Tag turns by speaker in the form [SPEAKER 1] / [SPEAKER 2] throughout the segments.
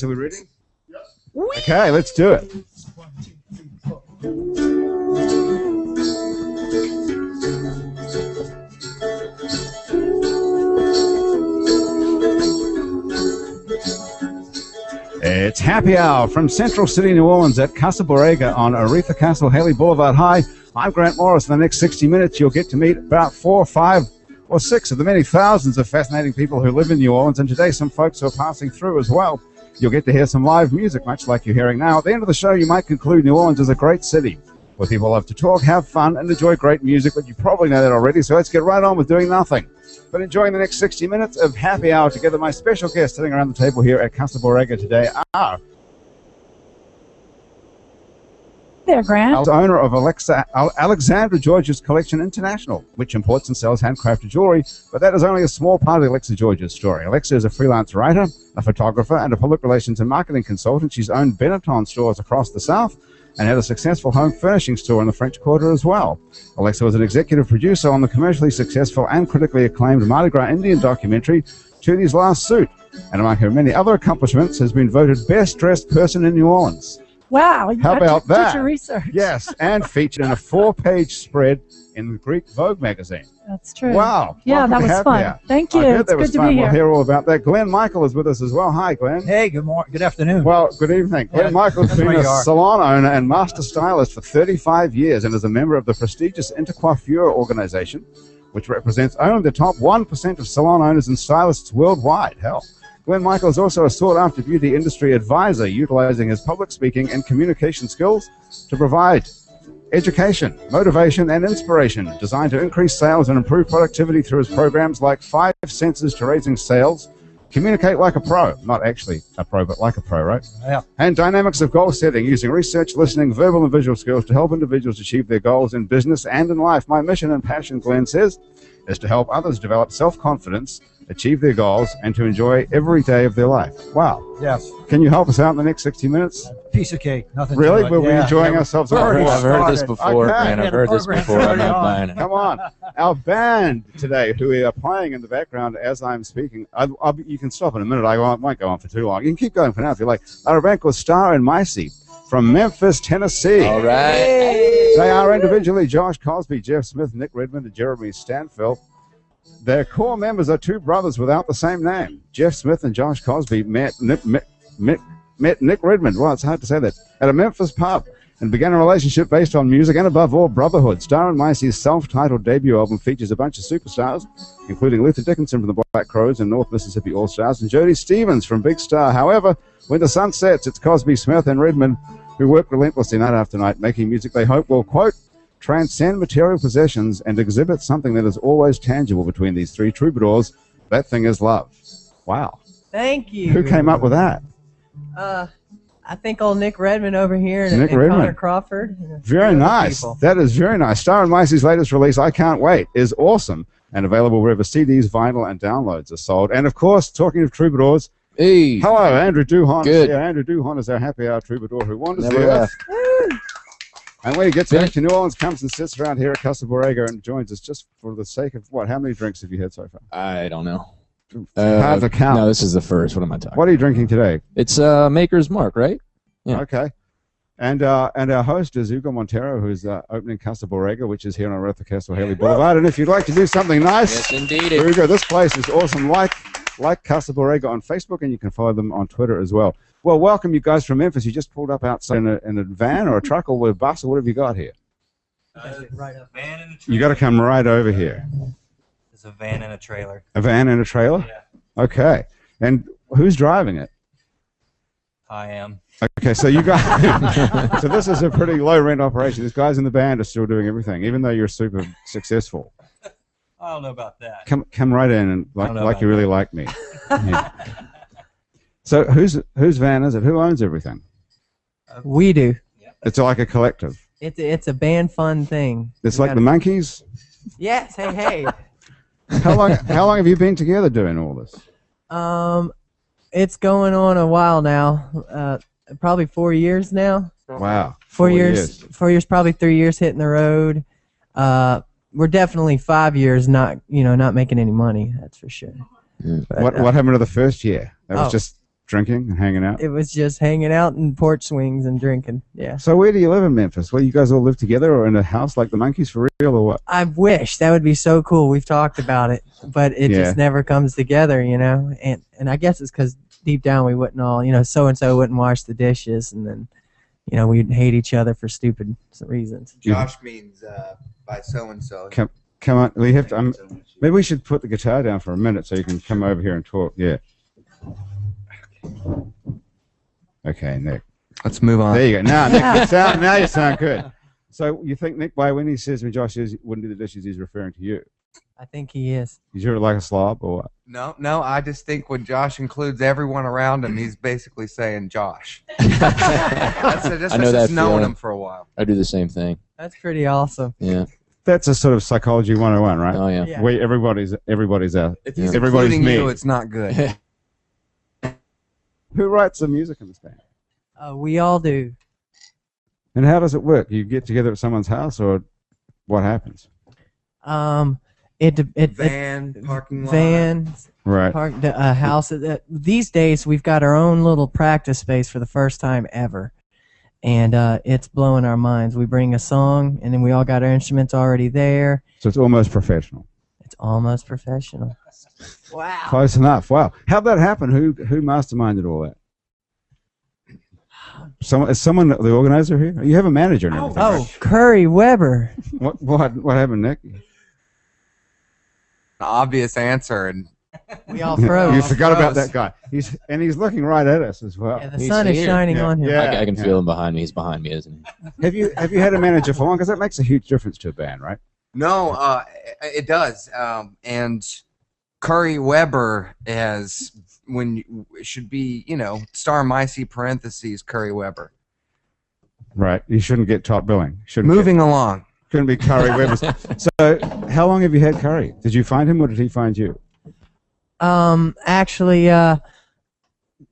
[SPEAKER 1] Are we ready? Yes. Okay, let's do it. It's Happy Hour from Central City, New Orleans at Casa Borrega on Aretha Castle, Haley Boulevard High. I'm Grant Morris. In the next 60 minutes, you'll get to meet about 4, 5, or 6 of the many thousands of fascinating people who live in New Orleans, and today some folks who are passing through as well. You'll get to hear some live music, much like you're hearing now. At the end of the show, you might conclude New Orleans is a great city where people love to talk, have fun, and enjoy great music, but you probably know that already, so let's get right on with doing nothing but enjoying the next 60 minutes of Happy Hour together. My special guests sitting around the table here at Casa Borrega today are
[SPEAKER 2] there, Grant.
[SPEAKER 1] Owner of Alexandra George's Collection International, which imports and sells handcrafted jewelry, but that is only a small part of Alexa George's story. Alexa is a freelance writer, a photographer, and a public relations and marketing consultant. She's owned Benetton stores across the South and had a successful home furnishing store in the French Quarter as well. Alexa was an executive producer on the commercially successful and critically acclaimed Mardi Gras Indian documentary, Tootie's Last Suit, and among her many other accomplishments has been voted best dressed person in New Orleans.
[SPEAKER 2] Wow,
[SPEAKER 1] how about that?
[SPEAKER 2] Such a research.
[SPEAKER 1] Yes, and featured in a 4-page spread in the Greek Vogue magazine.
[SPEAKER 2] That's true.
[SPEAKER 1] Wow.
[SPEAKER 2] Yeah, that was fun. Thank you.
[SPEAKER 1] It's good to be here. We'll hear all about that. Glenn Michael is with us as well. Hi, Glenn.
[SPEAKER 3] Hey, good morning. Good afternoon.
[SPEAKER 1] Well, good evening. Glenn Michael's been a salon owner and master stylist for 35 years and is a member of the prestigious Intercoiffure organization, which represents only the top 1% of salon owners and stylists worldwide. Hell. Glenn Michael is also a sought-after beauty industry advisor, utilizing his public speaking and communication skills to provide education, motivation, and inspiration designed to increase sales and improve productivity through his programs like 5 Senses to Raising Sales, Communicate Like a Pro, not actually a pro, but like a pro, right?
[SPEAKER 3] Yeah.
[SPEAKER 1] And Dynamics of Goal Setting, using research, listening, verbal, and visual skills to help individuals achieve their goals in business and in life. My mission and passion, Glenn says, is to help others develop self-confidence, achieve their goals, and to enjoy every day of their life. Wow.
[SPEAKER 3] Yes.
[SPEAKER 1] Can you help us out in the next 60 minutes?
[SPEAKER 3] Piece of cake. Nothing.
[SPEAKER 1] Really? We'll be enjoying ourselves.
[SPEAKER 4] I've heard this before, man. I've heard this before. I'm not buying it.
[SPEAKER 1] Come on. Our band today, who we are playing in the background as I'm speaking, you can stop in a minute. I won't go on for too long. You can keep going for now if you like. Our band called Star and Micey from Memphis, Tennessee.
[SPEAKER 4] All right.
[SPEAKER 1] They are individually Josh Cosby, Jeff Smith, Nick Redmond, and Jeremy Stanfield. Their core members are 2 brothers without the same name. Jeff Smith and Josh Cosby met Nick Redmond, well, it's hard to say that, at a Memphis pub and began a relationship based on music and, above all, brotherhood. Star and Micey's self-titled debut album features a bunch of superstars, including Luther Dickinson from the Black Crowes and North Mississippi All-Stars and Jody Stevens from Big Star. However, when the sun sets, it's Cosby, Smith, and Redmond who work relentlessly night after night, making music they hope will, quote, transcend material possessions and exhibit something that is always tangible between these 3 troubadours. That thing is love. Wow.
[SPEAKER 5] Thank you.
[SPEAKER 1] Who came up with that?
[SPEAKER 5] I think old Nick Redmond over here and Connor Crawford.
[SPEAKER 1] Very nice.
[SPEAKER 5] People.
[SPEAKER 1] That is very nice. Star and Micey's latest release, I Can't Wait, is awesome and available wherever CDs, vinyl, and downloads are sold. And, of course, talking of troubadours,
[SPEAKER 4] hey.
[SPEAKER 1] Hello, Andrew Duhon.
[SPEAKER 4] Good.
[SPEAKER 1] Yeah, Andrew Duhon is our happy hour troubadour who wanders
[SPEAKER 4] Never
[SPEAKER 1] the earth.
[SPEAKER 4] left.
[SPEAKER 1] And when he gets back to New Orleans, comes and sits around here at Casa Borrega and joins us just for the sake of what? How many drinks have you had so far?
[SPEAKER 4] I don't know.
[SPEAKER 1] Hard to count.
[SPEAKER 4] No, this is the first. What am I talking?
[SPEAKER 1] What are you drinking today?
[SPEAKER 4] It's Maker's Mark, right? Yeah.
[SPEAKER 1] Okay. And our host is Hugo Montero, who's opening Casa Borrega, which is here on Aretha Castle, Haley Boulevard. And if you'd like to do something nice,
[SPEAKER 4] yes, indeed.
[SPEAKER 1] Hugo, this place is awesome. Like Casa Borrega on Facebook, and you can follow them on Twitter as well. Well, welcome, you guys from Memphis. You just pulled up outside in a van or a truck or a bus, or what have you got here?
[SPEAKER 6] Right. A van and a trailer.
[SPEAKER 1] You got to come right over here.
[SPEAKER 6] It's a van and a trailer.
[SPEAKER 1] A van and a trailer?
[SPEAKER 6] Yeah.
[SPEAKER 1] Okay. And who's driving it?
[SPEAKER 6] I am.
[SPEAKER 1] Okay, so you guys, so this is a pretty low rent operation. These guys in the band are still doing everything, even though you're super successful.
[SPEAKER 6] I don't know about that.
[SPEAKER 1] Come right in and like you really like me. Yeah. So whose van is it? Who owns everything?
[SPEAKER 5] We do.
[SPEAKER 1] It's like a collective.
[SPEAKER 5] It's a band fun thing.
[SPEAKER 1] It's like the Monkees.
[SPEAKER 5] Yes. Hey.
[SPEAKER 1] How long have you been together doing all this?
[SPEAKER 5] It's going on a while now. Probably 4 years now.
[SPEAKER 1] Wow.
[SPEAKER 5] 4 years. 4 years. Probably 3 years hitting the road. We're definitely 5 years not making any money. That's for sure.
[SPEAKER 4] Mm.
[SPEAKER 5] But,
[SPEAKER 1] what happened to the first year? That was just drinking and hanging out?
[SPEAKER 5] It was just hanging out and porch swings and drinking. Yeah.
[SPEAKER 1] So where do you live in Memphis? Well, you guys all live together or in a house like the Monkees for real or what?
[SPEAKER 5] I wish that would be so cool. We've talked about it, but it just never comes together, you know. And I guess it's because deep down we wouldn't all, you know, so and so wouldn't wash the dishes, and then, you know, we'd hate each other for stupid reasons.
[SPEAKER 7] Josh means by so and so.
[SPEAKER 1] Come on, we have to. Maybe we should put the guitar down for a minute so you can come over here and talk. Yeah. Okay, Nick.
[SPEAKER 7] Let's move on.
[SPEAKER 1] There you go. Now, Nick, now you sound good. So you think Nick, by when he says when Josh wouldn't do the dishes, he's referring to you?
[SPEAKER 5] I think he is.
[SPEAKER 1] Is you like a slob or what?
[SPEAKER 7] No. I just think when Josh includes everyone around him, he's basically saying Josh. That's
[SPEAKER 4] I know that
[SPEAKER 7] known
[SPEAKER 4] feeling.
[SPEAKER 7] him for a while.
[SPEAKER 4] I do the same thing.
[SPEAKER 5] That's pretty awesome.
[SPEAKER 4] Yeah.
[SPEAKER 1] That's a sort of psychology 101, right?
[SPEAKER 4] Oh yeah.
[SPEAKER 1] Where everybody's out.
[SPEAKER 7] If he's
[SPEAKER 1] Everybody's
[SPEAKER 7] including
[SPEAKER 1] me.
[SPEAKER 7] you, it's not good.
[SPEAKER 1] Who writes the music in this band?
[SPEAKER 5] We all do.
[SPEAKER 1] And how does it work? You get together at someone's house, or what happens?
[SPEAKER 7] Van, parking lot.
[SPEAKER 5] Vans,
[SPEAKER 1] Right.
[SPEAKER 5] house. These days, we've got our own little practice space for the first time ever, and it's blowing our minds. We bring a song, and then we all got our instruments already there.
[SPEAKER 1] So it's almost professional.
[SPEAKER 5] It's almost professional. Wow.
[SPEAKER 1] Close enough. Wow. How'd that happen? Who masterminded all that? Is someone the organizer here? You have a manager and everything.
[SPEAKER 5] Oh,
[SPEAKER 1] right?
[SPEAKER 5] Curry Weber.
[SPEAKER 1] What happened, Nick?
[SPEAKER 7] An obvious answer, and
[SPEAKER 5] We all froze.
[SPEAKER 1] You forgot about that guy. He's looking right at us as well.
[SPEAKER 5] Yeah, the sun is shining on him.
[SPEAKER 1] Yeah.
[SPEAKER 4] I can feel him behind me. He's behind me, isn't he?
[SPEAKER 1] Have you had a manager for long? Because that makes a huge difference to a band, right?
[SPEAKER 7] no, it does. And Curry Weber should be, star Micey parentheses Curry Weber.
[SPEAKER 1] Right. You shouldn't get top billing.
[SPEAKER 7] Moving along.
[SPEAKER 1] Couldn't be Curry Weber. So, how long have you had Curry? Did you find him, or did he find you?
[SPEAKER 5] Actually,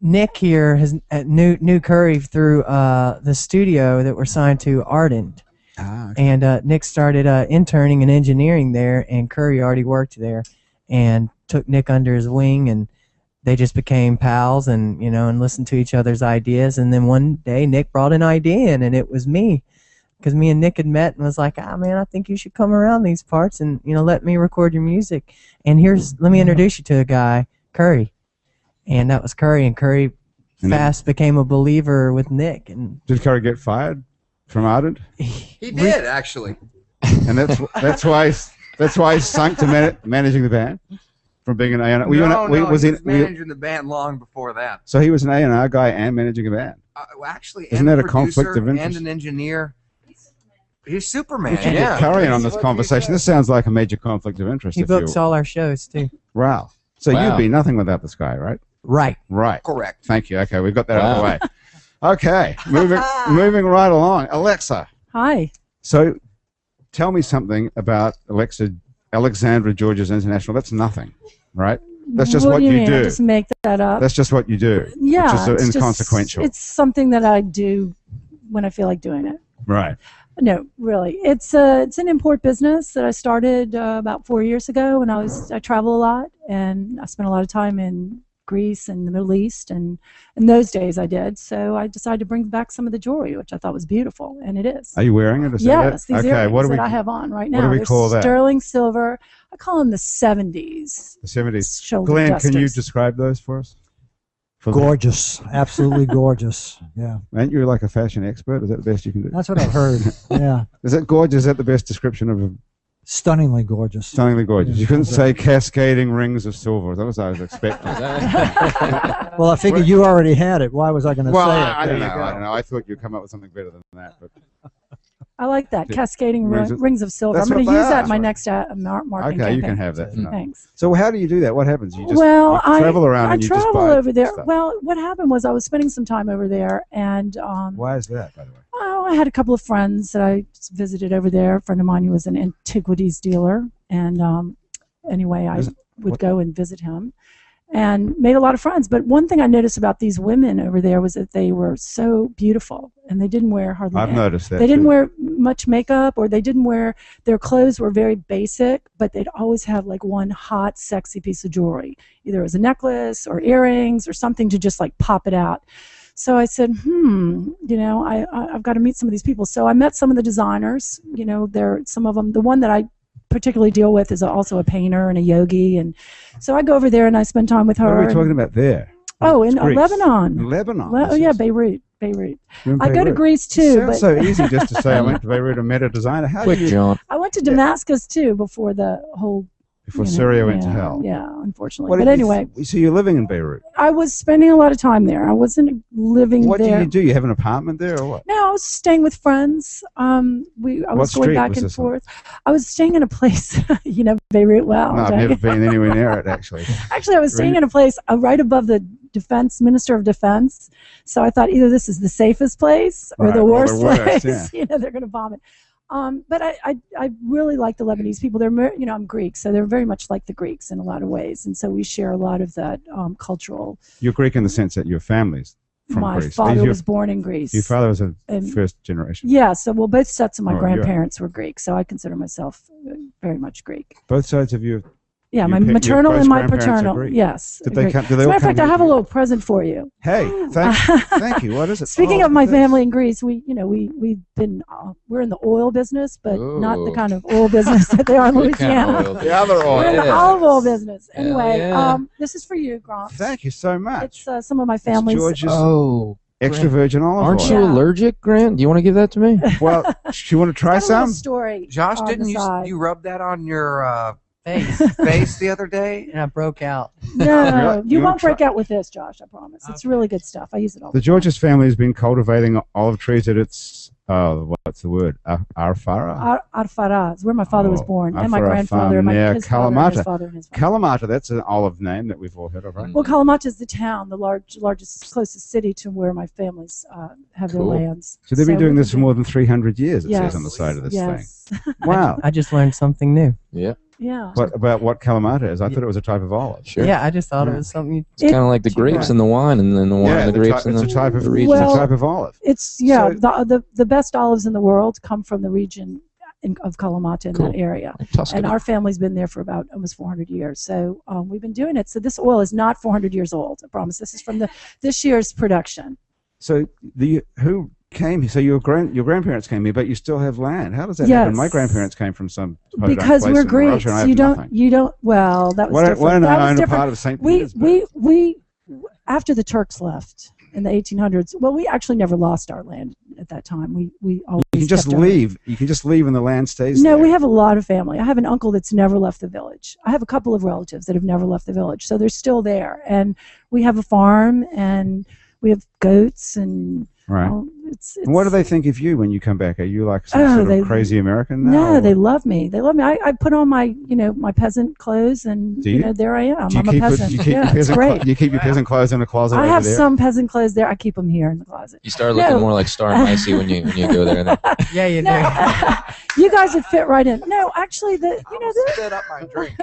[SPEAKER 5] Nick here has knew Curry through the studio that we're signed to, Ardent.
[SPEAKER 1] Okay.
[SPEAKER 5] And Nick started interning and engineering there, and Curry already worked there, and took Nick under his wing, and they just became pals, and and listened to each other's ideas. And then one day Nick brought an idea in, and it was me, because me and Nick had met and was like, man, I think you should come around these parts and let me record your music. And let me introduce you to a guy, Curry. And that was Curry, and Curry fast became a believer with Nick. And
[SPEAKER 1] did Curry get fired from Ardent?
[SPEAKER 7] He did, actually.
[SPEAKER 1] And that's why he sunk to managing the band from being an A&R.
[SPEAKER 7] He was managing the band long before that.
[SPEAKER 1] So he was an A&R guy and managing a band.
[SPEAKER 7] Actually,
[SPEAKER 1] isn't that a conflict of interest?
[SPEAKER 7] And an engineer. He's Superman.
[SPEAKER 1] We should get Curry in on this conversation. This sounds like a major conflict of interest.
[SPEAKER 5] He books all our shows too.
[SPEAKER 1] Wow. So you'd be nothing without this guy, right?
[SPEAKER 5] Right.
[SPEAKER 7] Correct.
[SPEAKER 1] Thank you. Okay, we've got that out of the way. Okay, moving right along. Alexa.
[SPEAKER 2] Hi.
[SPEAKER 1] So, tell me something about Alexandra George's International. That's nothing, right? That's just what
[SPEAKER 2] do
[SPEAKER 1] you
[SPEAKER 2] mean?
[SPEAKER 1] do.
[SPEAKER 2] I just make that up.
[SPEAKER 1] That's just what you do.
[SPEAKER 2] Yeah.
[SPEAKER 1] Which is inconsequential.
[SPEAKER 2] It's something that I do when I feel like doing it.
[SPEAKER 1] Right.
[SPEAKER 2] No, really. It's an import business that I started about 4 years ago when I travel a lot, and I spent a lot of time in Greece and the Middle East, and in those days I did. So I decided to bring back some of the jewelry, which I thought was beautiful, and it is.
[SPEAKER 1] Are you wearing it?
[SPEAKER 2] Yes, these earrings that I have on right now.
[SPEAKER 1] What do we call that?
[SPEAKER 2] Sterling silver. I call them the 70s.
[SPEAKER 1] The 70s.
[SPEAKER 2] Shoulder
[SPEAKER 1] Glenn,
[SPEAKER 2] dusters.
[SPEAKER 1] can you describe those for us?
[SPEAKER 3] Gorgeous, absolutely gorgeous. Yeah.
[SPEAKER 1] Aren't you like a fashion expert? Is that the best you can do?
[SPEAKER 3] That's what I've heard. Yeah.
[SPEAKER 1] Is that gorgeous? Is that the best description of a
[SPEAKER 3] Stunningly gorgeous.
[SPEAKER 1] Stunningly gorgeous. You couldn't say cascading rings of silver. That was what I was expecting.
[SPEAKER 3] Well, I figured you already had it. Why was I going to say it?
[SPEAKER 1] I don't know. I thought you'd come up with something better than that. But
[SPEAKER 2] I like that. Cascading rings of silver.
[SPEAKER 1] That's
[SPEAKER 2] I'm going to
[SPEAKER 1] what
[SPEAKER 2] use
[SPEAKER 1] they
[SPEAKER 2] that
[SPEAKER 1] are.
[SPEAKER 2] in my next marketing
[SPEAKER 1] okay,
[SPEAKER 2] campaign.
[SPEAKER 1] you can have that.
[SPEAKER 2] Thanks.
[SPEAKER 1] So how do you do that? What happens? You just
[SPEAKER 2] Well,
[SPEAKER 1] you travel around and you just buy
[SPEAKER 2] over there.
[SPEAKER 1] stuff.
[SPEAKER 2] Well, what happened was I was spending some time over there, and
[SPEAKER 1] Why is that, by the way?
[SPEAKER 2] I had a couple of friends that I visited over there. A friend of mine who was an antiquities dealer, and anyway, I would go and visit him. and made a lot of friends. But one thing I noticed about these women over there was that they were so beautiful, and they didn't wear hardly
[SPEAKER 1] I've
[SPEAKER 2] any.
[SPEAKER 1] noticed that.
[SPEAKER 2] They didn't
[SPEAKER 1] too.
[SPEAKER 2] wear much makeup, or they didn't wear, their clothes were very basic, but they'd always have like one hot, sexy piece of jewelry. Either it was a necklace or earrings or something to just like pop it out. So I said, I've got to meet some of these people. So I met some of the designers. Some of them, the one that I particularly deal with is also a painter and a yogi. And so I go over there and I spend time with her.
[SPEAKER 1] What are we talking about there?
[SPEAKER 2] Oh, in
[SPEAKER 1] Greece.
[SPEAKER 2] Lebanon.
[SPEAKER 1] In Lebanon.
[SPEAKER 2] Oh, yeah, Beirut.
[SPEAKER 1] You're in
[SPEAKER 2] I go to
[SPEAKER 1] Beirut.
[SPEAKER 2] Greece
[SPEAKER 1] It
[SPEAKER 2] too.
[SPEAKER 1] sounds
[SPEAKER 2] But
[SPEAKER 1] so easy just to say I went to Beirut and met a designer. How
[SPEAKER 4] Quick
[SPEAKER 1] did you,
[SPEAKER 4] jaunt.
[SPEAKER 2] I went to Damascus too before the whole.
[SPEAKER 1] before Syria went to
[SPEAKER 2] yeah,
[SPEAKER 1] hell?
[SPEAKER 2] Yeah, unfortunately.
[SPEAKER 1] What
[SPEAKER 2] But
[SPEAKER 1] did you
[SPEAKER 2] anyway,
[SPEAKER 1] so you're living in Beirut.
[SPEAKER 2] I was spending a lot of time there. I wasn't living
[SPEAKER 1] What
[SPEAKER 2] there.
[SPEAKER 1] do you do? You have an apartment there or what?
[SPEAKER 2] No, I was staying with friends. I
[SPEAKER 1] What
[SPEAKER 2] was going
[SPEAKER 1] street
[SPEAKER 2] back
[SPEAKER 1] was
[SPEAKER 2] and
[SPEAKER 1] this on?
[SPEAKER 2] forth. I was staying in a place, Beirut well.
[SPEAKER 1] No, I've
[SPEAKER 2] don't
[SPEAKER 1] never
[SPEAKER 2] you?
[SPEAKER 1] been anywhere near it, actually.
[SPEAKER 2] Actually, I was staying in a place right above the Minister of Defense. So I thought either this is the safest place or
[SPEAKER 1] Right,
[SPEAKER 2] the
[SPEAKER 1] or the
[SPEAKER 2] worst
[SPEAKER 1] worst,
[SPEAKER 2] place.
[SPEAKER 1] yeah.
[SPEAKER 2] They're going to bomb it. But I really like the Lebanese people. They're, I'm Greek, so they're very much like the Greeks in a lot of ways. And so we share a lot of that cultural.
[SPEAKER 1] You're Greek in the sense that your family's from
[SPEAKER 2] My
[SPEAKER 1] Greece.
[SPEAKER 2] father was born in Greece.
[SPEAKER 1] Your father was a
[SPEAKER 2] And-
[SPEAKER 1] first generation.
[SPEAKER 2] Yeah, so both sets of my
[SPEAKER 1] Oh,
[SPEAKER 2] grandparents were Greek, so I consider myself very much Greek.
[SPEAKER 1] Both sides of you.
[SPEAKER 2] Yeah,
[SPEAKER 1] Your
[SPEAKER 2] my
[SPEAKER 1] your
[SPEAKER 2] maternal
[SPEAKER 1] both
[SPEAKER 2] and my
[SPEAKER 1] grandparents are
[SPEAKER 2] paternal.
[SPEAKER 1] Greek.
[SPEAKER 2] Yes.
[SPEAKER 1] Did they
[SPEAKER 2] Greek.
[SPEAKER 1] come? Did they
[SPEAKER 2] As a
[SPEAKER 1] all
[SPEAKER 2] matter of
[SPEAKER 1] come
[SPEAKER 2] fact, I
[SPEAKER 1] here?
[SPEAKER 2] have a little present for you.
[SPEAKER 1] Hey, thank you. What is it?
[SPEAKER 2] Speaking
[SPEAKER 1] Oh,
[SPEAKER 2] of my
[SPEAKER 1] look at
[SPEAKER 2] family in Greece, we're in the oil business, but not the
[SPEAKER 4] Ooh.
[SPEAKER 2] kind of oil business that they are in
[SPEAKER 4] What kind
[SPEAKER 2] Louisiana.
[SPEAKER 4] of oil?
[SPEAKER 1] this. The other
[SPEAKER 2] We're in the
[SPEAKER 1] oil.
[SPEAKER 2] olive oil business.
[SPEAKER 4] Hell
[SPEAKER 2] Anyway,
[SPEAKER 4] yeah.
[SPEAKER 2] this is for you, Grant.
[SPEAKER 1] Thank you so much.
[SPEAKER 2] It's some of my
[SPEAKER 1] It's
[SPEAKER 2] family's.
[SPEAKER 1] George's
[SPEAKER 4] Oh,
[SPEAKER 1] extra virgin olive
[SPEAKER 4] aren't
[SPEAKER 1] oil.
[SPEAKER 4] you
[SPEAKER 2] Yeah.
[SPEAKER 4] allergic, Grant? Do you want to give that to me?
[SPEAKER 1] Well, do you want to try
[SPEAKER 2] Got a little
[SPEAKER 1] some?
[SPEAKER 2] story.
[SPEAKER 7] Josh,
[SPEAKER 2] on
[SPEAKER 7] didn't
[SPEAKER 2] the side.
[SPEAKER 7] you rub that on your
[SPEAKER 5] Face,
[SPEAKER 7] face the other day?
[SPEAKER 5] and I broke out.
[SPEAKER 2] No,
[SPEAKER 1] Really?
[SPEAKER 2] you
[SPEAKER 1] You
[SPEAKER 2] won't
[SPEAKER 1] wanna
[SPEAKER 2] break out with this, Josh. I promise. It's really good stuff. I use it all
[SPEAKER 1] The
[SPEAKER 2] the time.
[SPEAKER 1] Georges family has been cultivating olive trees at its, what's the word? Arfara?
[SPEAKER 2] Arfaraz, where my father was
[SPEAKER 1] Oh,
[SPEAKER 2] born, and my
[SPEAKER 1] Arfara
[SPEAKER 2] grandfather,
[SPEAKER 1] farm
[SPEAKER 2] and
[SPEAKER 1] near
[SPEAKER 2] his father, and his
[SPEAKER 1] Kalamata.
[SPEAKER 2] father, and his father.
[SPEAKER 1] Kalamata, that's an olive name that we've all heard of, right?
[SPEAKER 2] Well, Kalamata is the town, the largest, closest city to where my families have
[SPEAKER 4] Cool.
[SPEAKER 2] their lands.
[SPEAKER 1] So they've been doing
[SPEAKER 2] we've
[SPEAKER 1] this for more than 300 years, it
[SPEAKER 2] yes,
[SPEAKER 1] says on the side of this
[SPEAKER 2] yes.
[SPEAKER 1] thing. Wow.
[SPEAKER 5] I just learned something new.
[SPEAKER 4] Yeah,
[SPEAKER 2] Yeah.
[SPEAKER 1] What about what Kalamata is? I thought it was a type of olive.
[SPEAKER 4] sure.
[SPEAKER 5] Yeah, I just thought
[SPEAKER 1] Yeah.
[SPEAKER 5] it was something.
[SPEAKER 4] It's kind of like the grapes and the wine, and then the wine and the grapes and
[SPEAKER 1] it's
[SPEAKER 4] the,
[SPEAKER 1] a type of
[SPEAKER 4] the region.
[SPEAKER 2] Well,
[SPEAKER 1] it's a type of olive.
[SPEAKER 2] It's the best olives in the world come from the region of Kalamata in
[SPEAKER 4] Cool.
[SPEAKER 2] that area.
[SPEAKER 4] Like Tuscany.
[SPEAKER 2] And our family's been there for about almost 400 years. So we've been doing it. So this oil is not 400 years old. I promise. This is from this year's production.
[SPEAKER 1] So who came here? So your grandparents came here, but you still have land. How does that happen?
[SPEAKER 2] Yes.
[SPEAKER 1] My grandparents came from some podunk
[SPEAKER 2] Because
[SPEAKER 1] place
[SPEAKER 2] we're
[SPEAKER 1] in
[SPEAKER 2] Greeks.
[SPEAKER 1] Russia, and I have
[SPEAKER 2] You
[SPEAKER 1] nothing.
[SPEAKER 2] don't. Well, that was
[SPEAKER 1] Why
[SPEAKER 2] different.
[SPEAKER 1] don't
[SPEAKER 2] That
[SPEAKER 1] I
[SPEAKER 2] was
[SPEAKER 1] own a
[SPEAKER 2] different.
[SPEAKER 1] part of St. Petersburg?
[SPEAKER 2] We after the Turks left in the 1800s. Well, we actually never lost our land at that time. We always
[SPEAKER 1] You can just
[SPEAKER 2] kept our-
[SPEAKER 1] leave. You can just leave and the land stays
[SPEAKER 2] No,
[SPEAKER 1] there.
[SPEAKER 2] we have a lot of family. I have an uncle that's never left the village. I have a couple of relatives that have never left the village, so they're still there. And we have a farm, and we have goats, and
[SPEAKER 1] Right.
[SPEAKER 2] it's
[SPEAKER 1] And what do they think of you when you come back? Are you like some
[SPEAKER 2] Oh,
[SPEAKER 1] sort
[SPEAKER 2] they-
[SPEAKER 1] of crazy American now?
[SPEAKER 2] No,
[SPEAKER 1] or
[SPEAKER 2] they love me. They love me. I put on my my peasant clothes, and
[SPEAKER 1] Do you?
[SPEAKER 2] there I am.
[SPEAKER 1] Do you
[SPEAKER 2] I'm a
[SPEAKER 1] keep
[SPEAKER 2] peasant.
[SPEAKER 1] you keep
[SPEAKER 2] Yeah,
[SPEAKER 1] your
[SPEAKER 2] it's
[SPEAKER 1] peasant
[SPEAKER 2] great.
[SPEAKER 1] you keep your peasant clothes in the closet
[SPEAKER 2] I
[SPEAKER 1] over
[SPEAKER 2] have
[SPEAKER 1] there?
[SPEAKER 2] some peasant clothes there. I keep them here in the closet.
[SPEAKER 4] You start looking
[SPEAKER 2] No.
[SPEAKER 4] more like Star and Micey when you go there. Then.
[SPEAKER 5] Yeah, you do.
[SPEAKER 2] No, you guys would fit right in. No, actually, the
[SPEAKER 7] Spit up my drink.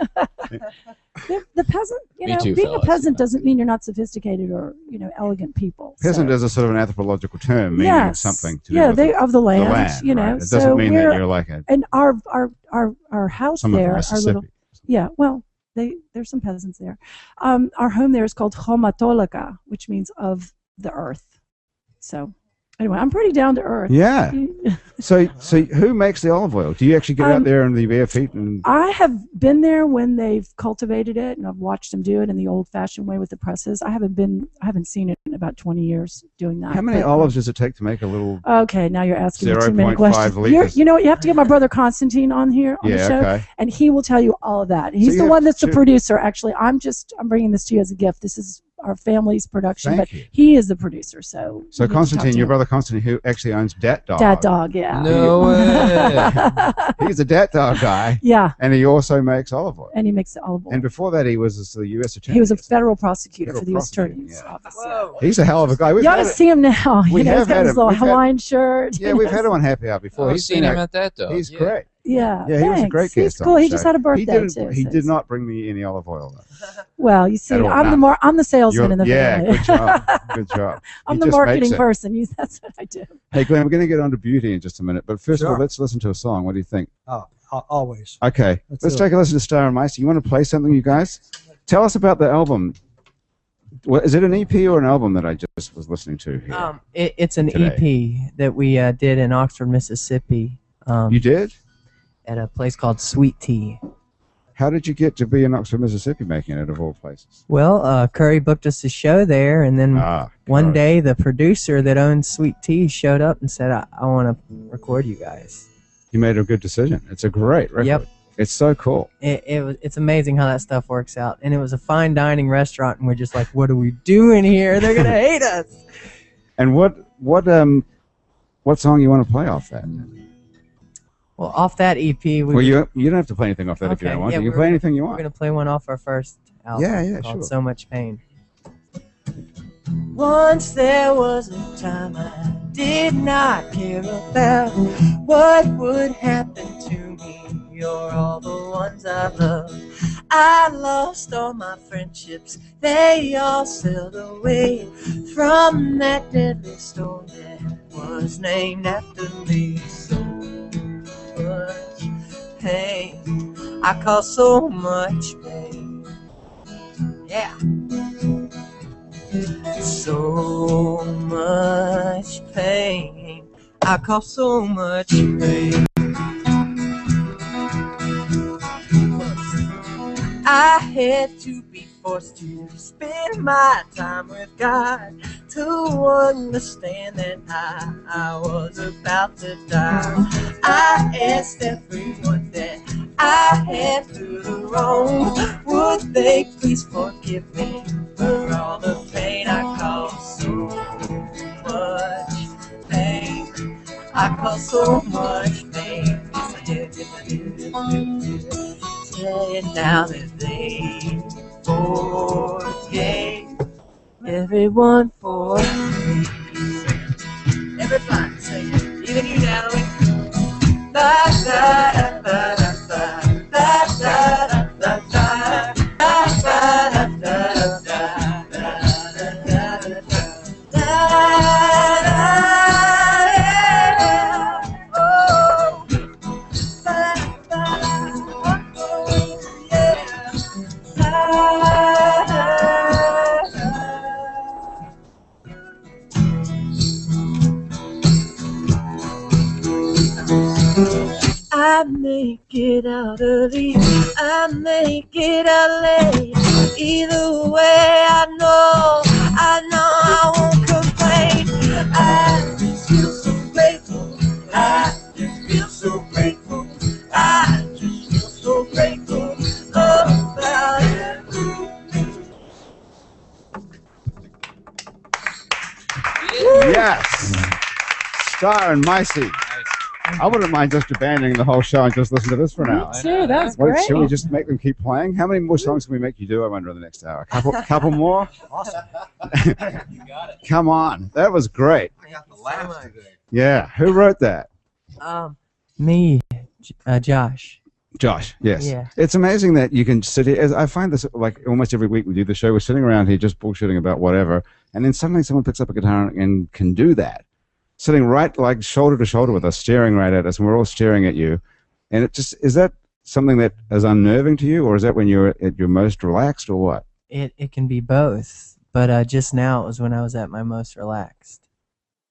[SPEAKER 2] the peasant.
[SPEAKER 4] Me too,
[SPEAKER 2] being
[SPEAKER 4] fellas.
[SPEAKER 2] a peasant doesn't mean you're not sophisticated or elegant people.
[SPEAKER 1] Peasant
[SPEAKER 2] So-
[SPEAKER 1] is a sort of an anthropological term meaning
[SPEAKER 2] yes.
[SPEAKER 1] something to do
[SPEAKER 2] Yeah,
[SPEAKER 1] with
[SPEAKER 2] they of the
[SPEAKER 1] the
[SPEAKER 2] land.
[SPEAKER 1] land.
[SPEAKER 2] You know,
[SPEAKER 1] right? It
[SPEAKER 2] so
[SPEAKER 1] doesn't mean that
[SPEAKER 2] we're-
[SPEAKER 1] you're like a
[SPEAKER 2] and our house
[SPEAKER 1] some of
[SPEAKER 2] there, our
[SPEAKER 1] Mississippi.
[SPEAKER 2] little well, there's some peasants there. Our home there is called Homatolaka, which means of the earth. So anyway, I'm pretty down to earth.
[SPEAKER 1] Yeah. So who makes the olive oil? Do you actually get out there in the bare feet and
[SPEAKER 2] I have been there when they've cultivated it, and I've watched them do it in the old-fashioned way with the presses. I haven't seen it in about 20 years doing that.
[SPEAKER 1] how many
[SPEAKER 2] but,
[SPEAKER 1] olives does it take to make a little?
[SPEAKER 2] Okay, now you're asking me too many
[SPEAKER 1] 0.5
[SPEAKER 2] questions.
[SPEAKER 1] liters.
[SPEAKER 2] You know what? You have to get my brother Constantine on here on the
[SPEAKER 1] Yeah,
[SPEAKER 2] show,
[SPEAKER 1] okay.
[SPEAKER 2] and he will tell you all of that. He's
[SPEAKER 1] you
[SPEAKER 2] the
[SPEAKER 1] have
[SPEAKER 2] one that's the
[SPEAKER 1] to-
[SPEAKER 2] producer. Actually, I'm bringing this to you as a gift. This is our family's production,
[SPEAKER 1] Thank
[SPEAKER 2] but
[SPEAKER 1] you.
[SPEAKER 2] he is the producer. So
[SPEAKER 1] So
[SPEAKER 2] you need to talk
[SPEAKER 1] Constantine,
[SPEAKER 2] to
[SPEAKER 1] your
[SPEAKER 2] him.
[SPEAKER 1] brother Constantine, who actually owns Dat Dog.
[SPEAKER 2] Dad Dog, yeah.
[SPEAKER 4] No way.
[SPEAKER 1] He's a Dat Dog guy,
[SPEAKER 2] Yeah,
[SPEAKER 1] and he also makes olive oil.
[SPEAKER 2] and he makes the olive oil.
[SPEAKER 1] And before that, he was the U.S. attorney.
[SPEAKER 2] He was a federal prosecutor
[SPEAKER 1] Federal
[SPEAKER 2] for the U.S.
[SPEAKER 1] prosecutor,
[SPEAKER 2] Attorney's
[SPEAKER 1] yeah.
[SPEAKER 2] Office. Yeah.
[SPEAKER 1] He's a hell of a guy. We've
[SPEAKER 2] You ought to
[SPEAKER 1] had it-
[SPEAKER 2] see him now.
[SPEAKER 1] We
[SPEAKER 2] He's
[SPEAKER 1] have
[SPEAKER 2] got
[SPEAKER 1] had
[SPEAKER 2] his
[SPEAKER 1] him.
[SPEAKER 2] little
[SPEAKER 1] We've had-
[SPEAKER 2] Hawaiian shirt.
[SPEAKER 1] Yeah, we've had him on Happy Hour before.
[SPEAKER 4] I've
[SPEAKER 1] He's
[SPEAKER 4] seen
[SPEAKER 1] been
[SPEAKER 4] him
[SPEAKER 1] a-
[SPEAKER 4] at that though.
[SPEAKER 1] He's
[SPEAKER 4] Yeah.
[SPEAKER 1] great.
[SPEAKER 2] Yeah.
[SPEAKER 1] Yeah, he was a
[SPEAKER 2] thanks.
[SPEAKER 1] great guest.
[SPEAKER 2] He's cool.
[SPEAKER 1] on the
[SPEAKER 2] He just
[SPEAKER 1] show.
[SPEAKER 2] had a birthday
[SPEAKER 1] He
[SPEAKER 2] too.
[SPEAKER 1] He
[SPEAKER 2] so
[SPEAKER 1] did not bring me any olive oil. Though.
[SPEAKER 2] Well, you see,
[SPEAKER 1] At all,
[SPEAKER 2] I'm the salesman in the family.
[SPEAKER 1] good job. Good job.
[SPEAKER 2] I'm
[SPEAKER 1] He
[SPEAKER 2] the
[SPEAKER 1] just
[SPEAKER 2] marketing
[SPEAKER 1] makes it.
[SPEAKER 2] person. That's what I do.
[SPEAKER 1] Hey, Glenn, we're going to get on to beauty in just a minute, but first of all,
[SPEAKER 3] Sure.
[SPEAKER 1] let's listen to a song. What do you think?
[SPEAKER 3] Oh, always.
[SPEAKER 1] Okay,
[SPEAKER 3] Let's
[SPEAKER 1] let's
[SPEAKER 3] do
[SPEAKER 1] take a listen to Star and Micey. You want to play something, you guys? Tell us about the album. What, is it an EP or an album that I just was listening to here?
[SPEAKER 5] It's an
[SPEAKER 1] today.
[SPEAKER 5] EP that we did in Oxford, Mississippi.
[SPEAKER 1] You did?
[SPEAKER 5] At a place called Sweet Tea.
[SPEAKER 1] How did you get to be in Oxford, Mississippi, making it of all places?
[SPEAKER 5] Well, Curry booked us a show there, and then one
[SPEAKER 1] Curry.
[SPEAKER 5] day the producer that owns Sweet Tea showed up and said, I want to record you guys.
[SPEAKER 1] You made a good decision. It's a great record.
[SPEAKER 5] Yep.
[SPEAKER 1] It's so cool.
[SPEAKER 5] It's amazing how that stuff works out. And it was a fine dining restaurant, and we're just like, what are we doing here? They're going to hate us.
[SPEAKER 1] And what song you want to play off that?
[SPEAKER 5] Well, off that EP,
[SPEAKER 1] You don't have to play anything off that if you don't want to. You can play anything you
[SPEAKER 5] We're
[SPEAKER 1] want.
[SPEAKER 5] going to play one off our first album.
[SPEAKER 1] Yeah,
[SPEAKER 5] called
[SPEAKER 1] sure.
[SPEAKER 5] So Much Pain. Once there was a time I did not care about what would happen to me or all the ones I love. I lost all my friendships, they all sailed away from that deadly storm that was named after me. So much pain, I caused so much pain. Yeah. So much pain, I caused so much pain. I had to be forced to spend my time with God to understand that I was about to die. I asked everyone that I had to the wrong, would they please forgive me for all the pain I caused? So much pain, I caused so much pain. Yes, I did, yes, I did, yes, I did. And now that they forgave everyone for me. Everybody say it, even you, Natalie. Da da da da da da da da da da da da da I make it out early, I make it out late. Either way, I know I won't complain. I just feel so grateful, I just feel so grateful, I just feel so grateful about it.
[SPEAKER 1] Yes. Star and Micey. I wouldn't mind just abandoning the whole show and just listen to this for an hour.
[SPEAKER 2] Me too. That was
[SPEAKER 1] What,
[SPEAKER 2] great.
[SPEAKER 1] should we just make them keep playing? How many more songs can we make you do, I wonder, in the next hour? Couple more?
[SPEAKER 3] Awesome.
[SPEAKER 6] You got it.
[SPEAKER 1] Come on. That was great.
[SPEAKER 7] I got the laugh today.
[SPEAKER 1] Yeah. Who wrote that?
[SPEAKER 5] Me, Josh.
[SPEAKER 1] Josh, yes.
[SPEAKER 5] Yeah.
[SPEAKER 1] It's amazing that you can sit here. I find this like almost every week we do the show. We're sitting around here just bullshitting about whatever. And then suddenly someone picks up a guitar and can do that. Sitting right like shoulder to shoulder with us, staring right at us, and we're all staring at you. And it just, is that something that is unnerving to you, or is that when you're at your most relaxed, or what?
[SPEAKER 5] It can be both, but just now it was when I was at my most relaxed.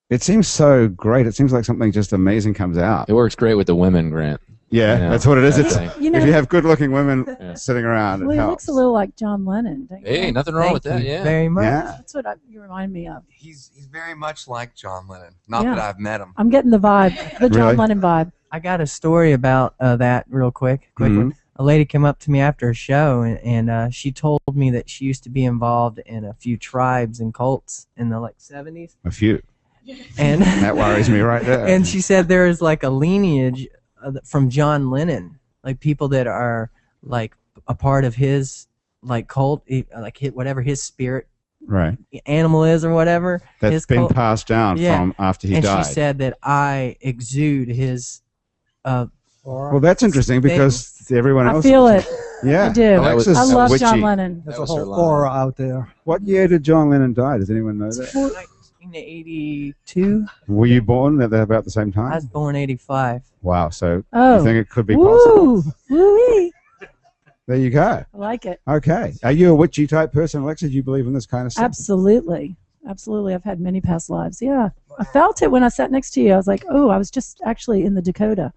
[SPEAKER 1] It seems so great. It seems like something just amazing comes out.
[SPEAKER 4] It works great with the women, Grant.
[SPEAKER 1] Yeah,
[SPEAKER 4] Yeah,
[SPEAKER 1] that's what it is.
[SPEAKER 4] that
[SPEAKER 1] It's,
[SPEAKER 4] thing.
[SPEAKER 2] You know,
[SPEAKER 1] if you have good-looking women
[SPEAKER 4] Yeah.
[SPEAKER 1] sitting around,
[SPEAKER 2] well,
[SPEAKER 1] it
[SPEAKER 2] he
[SPEAKER 1] helps.
[SPEAKER 2] looks a little like John Lennon. Don't you
[SPEAKER 4] Hey,
[SPEAKER 2] think?
[SPEAKER 4] nothing wrong with
[SPEAKER 5] Thank
[SPEAKER 4] that.
[SPEAKER 5] you
[SPEAKER 4] Yeah.
[SPEAKER 5] very much.
[SPEAKER 1] Yeah.
[SPEAKER 2] That's what you remind me of.
[SPEAKER 7] He's very much like John Lennon. Not
[SPEAKER 2] Yeah.
[SPEAKER 7] that I've met him.
[SPEAKER 2] I'm getting the vibe, the John
[SPEAKER 1] Really?
[SPEAKER 2] Lennon vibe.
[SPEAKER 5] I got a story about that real quick.
[SPEAKER 1] Mhm.
[SPEAKER 5] A lady came up to me after a show, and she told me that she used to be involved in a few tribes and cults in the 70s.
[SPEAKER 1] A few.
[SPEAKER 5] And
[SPEAKER 1] That worries me right there.
[SPEAKER 5] and she said there is like a lineage from John Lennon, like people that are like a part of his like cult, whatever his spirit
[SPEAKER 1] right.
[SPEAKER 5] animal is or whatever.
[SPEAKER 1] That's
[SPEAKER 5] his
[SPEAKER 1] been
[SPEAKER 5] cult.
[SPEAKER 1] passed down
[SPEAKER 5] Yeah.
[SPEAKER 1] from after he
[SPEAKER 5] And
[SPEAKER 1] died.
[SPEAKER 5] she said that I exude his
[SPEAKER 3] Or
[SPEAKER 1] that's interesting because everyone
[SPEAKER 2] I
[SPEAKER 1] else.
[SPEAKER 2] feel it.
[SPEAKER 1] Yeah.
[SPEAKER 2] I do.
[SPEAKER 1] Alexis
[SPEAKER 2] I love
[SPEAKER 1] witchy.
[SPEAKER 2] John Lennon.
[SPEAKER 3] there's
[SPEAKER 4] That
[SPEAKER 3] a
[SPEAKER 4] was her
[SPEAKER 3] whole
[SPEAKER 4] line.
[SPEAKER 3] aura out there.
[SPEAKER 1] What year did John Lennon die? Does anyone know that?
[SPEAKER 5] 1982.
[SPEAKER 1] Were you born at about the same
[SPEAKER 5] I
[SPEAKER 1] time?
[SPEAKER 5] was born 85.
[SPEAKER 1] Wow. So
[SPEAKER 2] Oh.
[SPEAKER 1] you think it could be possible?
[SPEAKER 2] Woo-wee.
[SPEAKER 1] There you go.
[SPEAKER 2] I like it.
[SPEAKER 1] Okay. Are you a witchy type person, Alexa? Do you believe in this kind of stuff?
[SPEAKER 2] Absolutely. Absolutely. I've had many past lives. Yeah. I felt it when I sat next to you. I was like, oh, I was just actually in the Dakota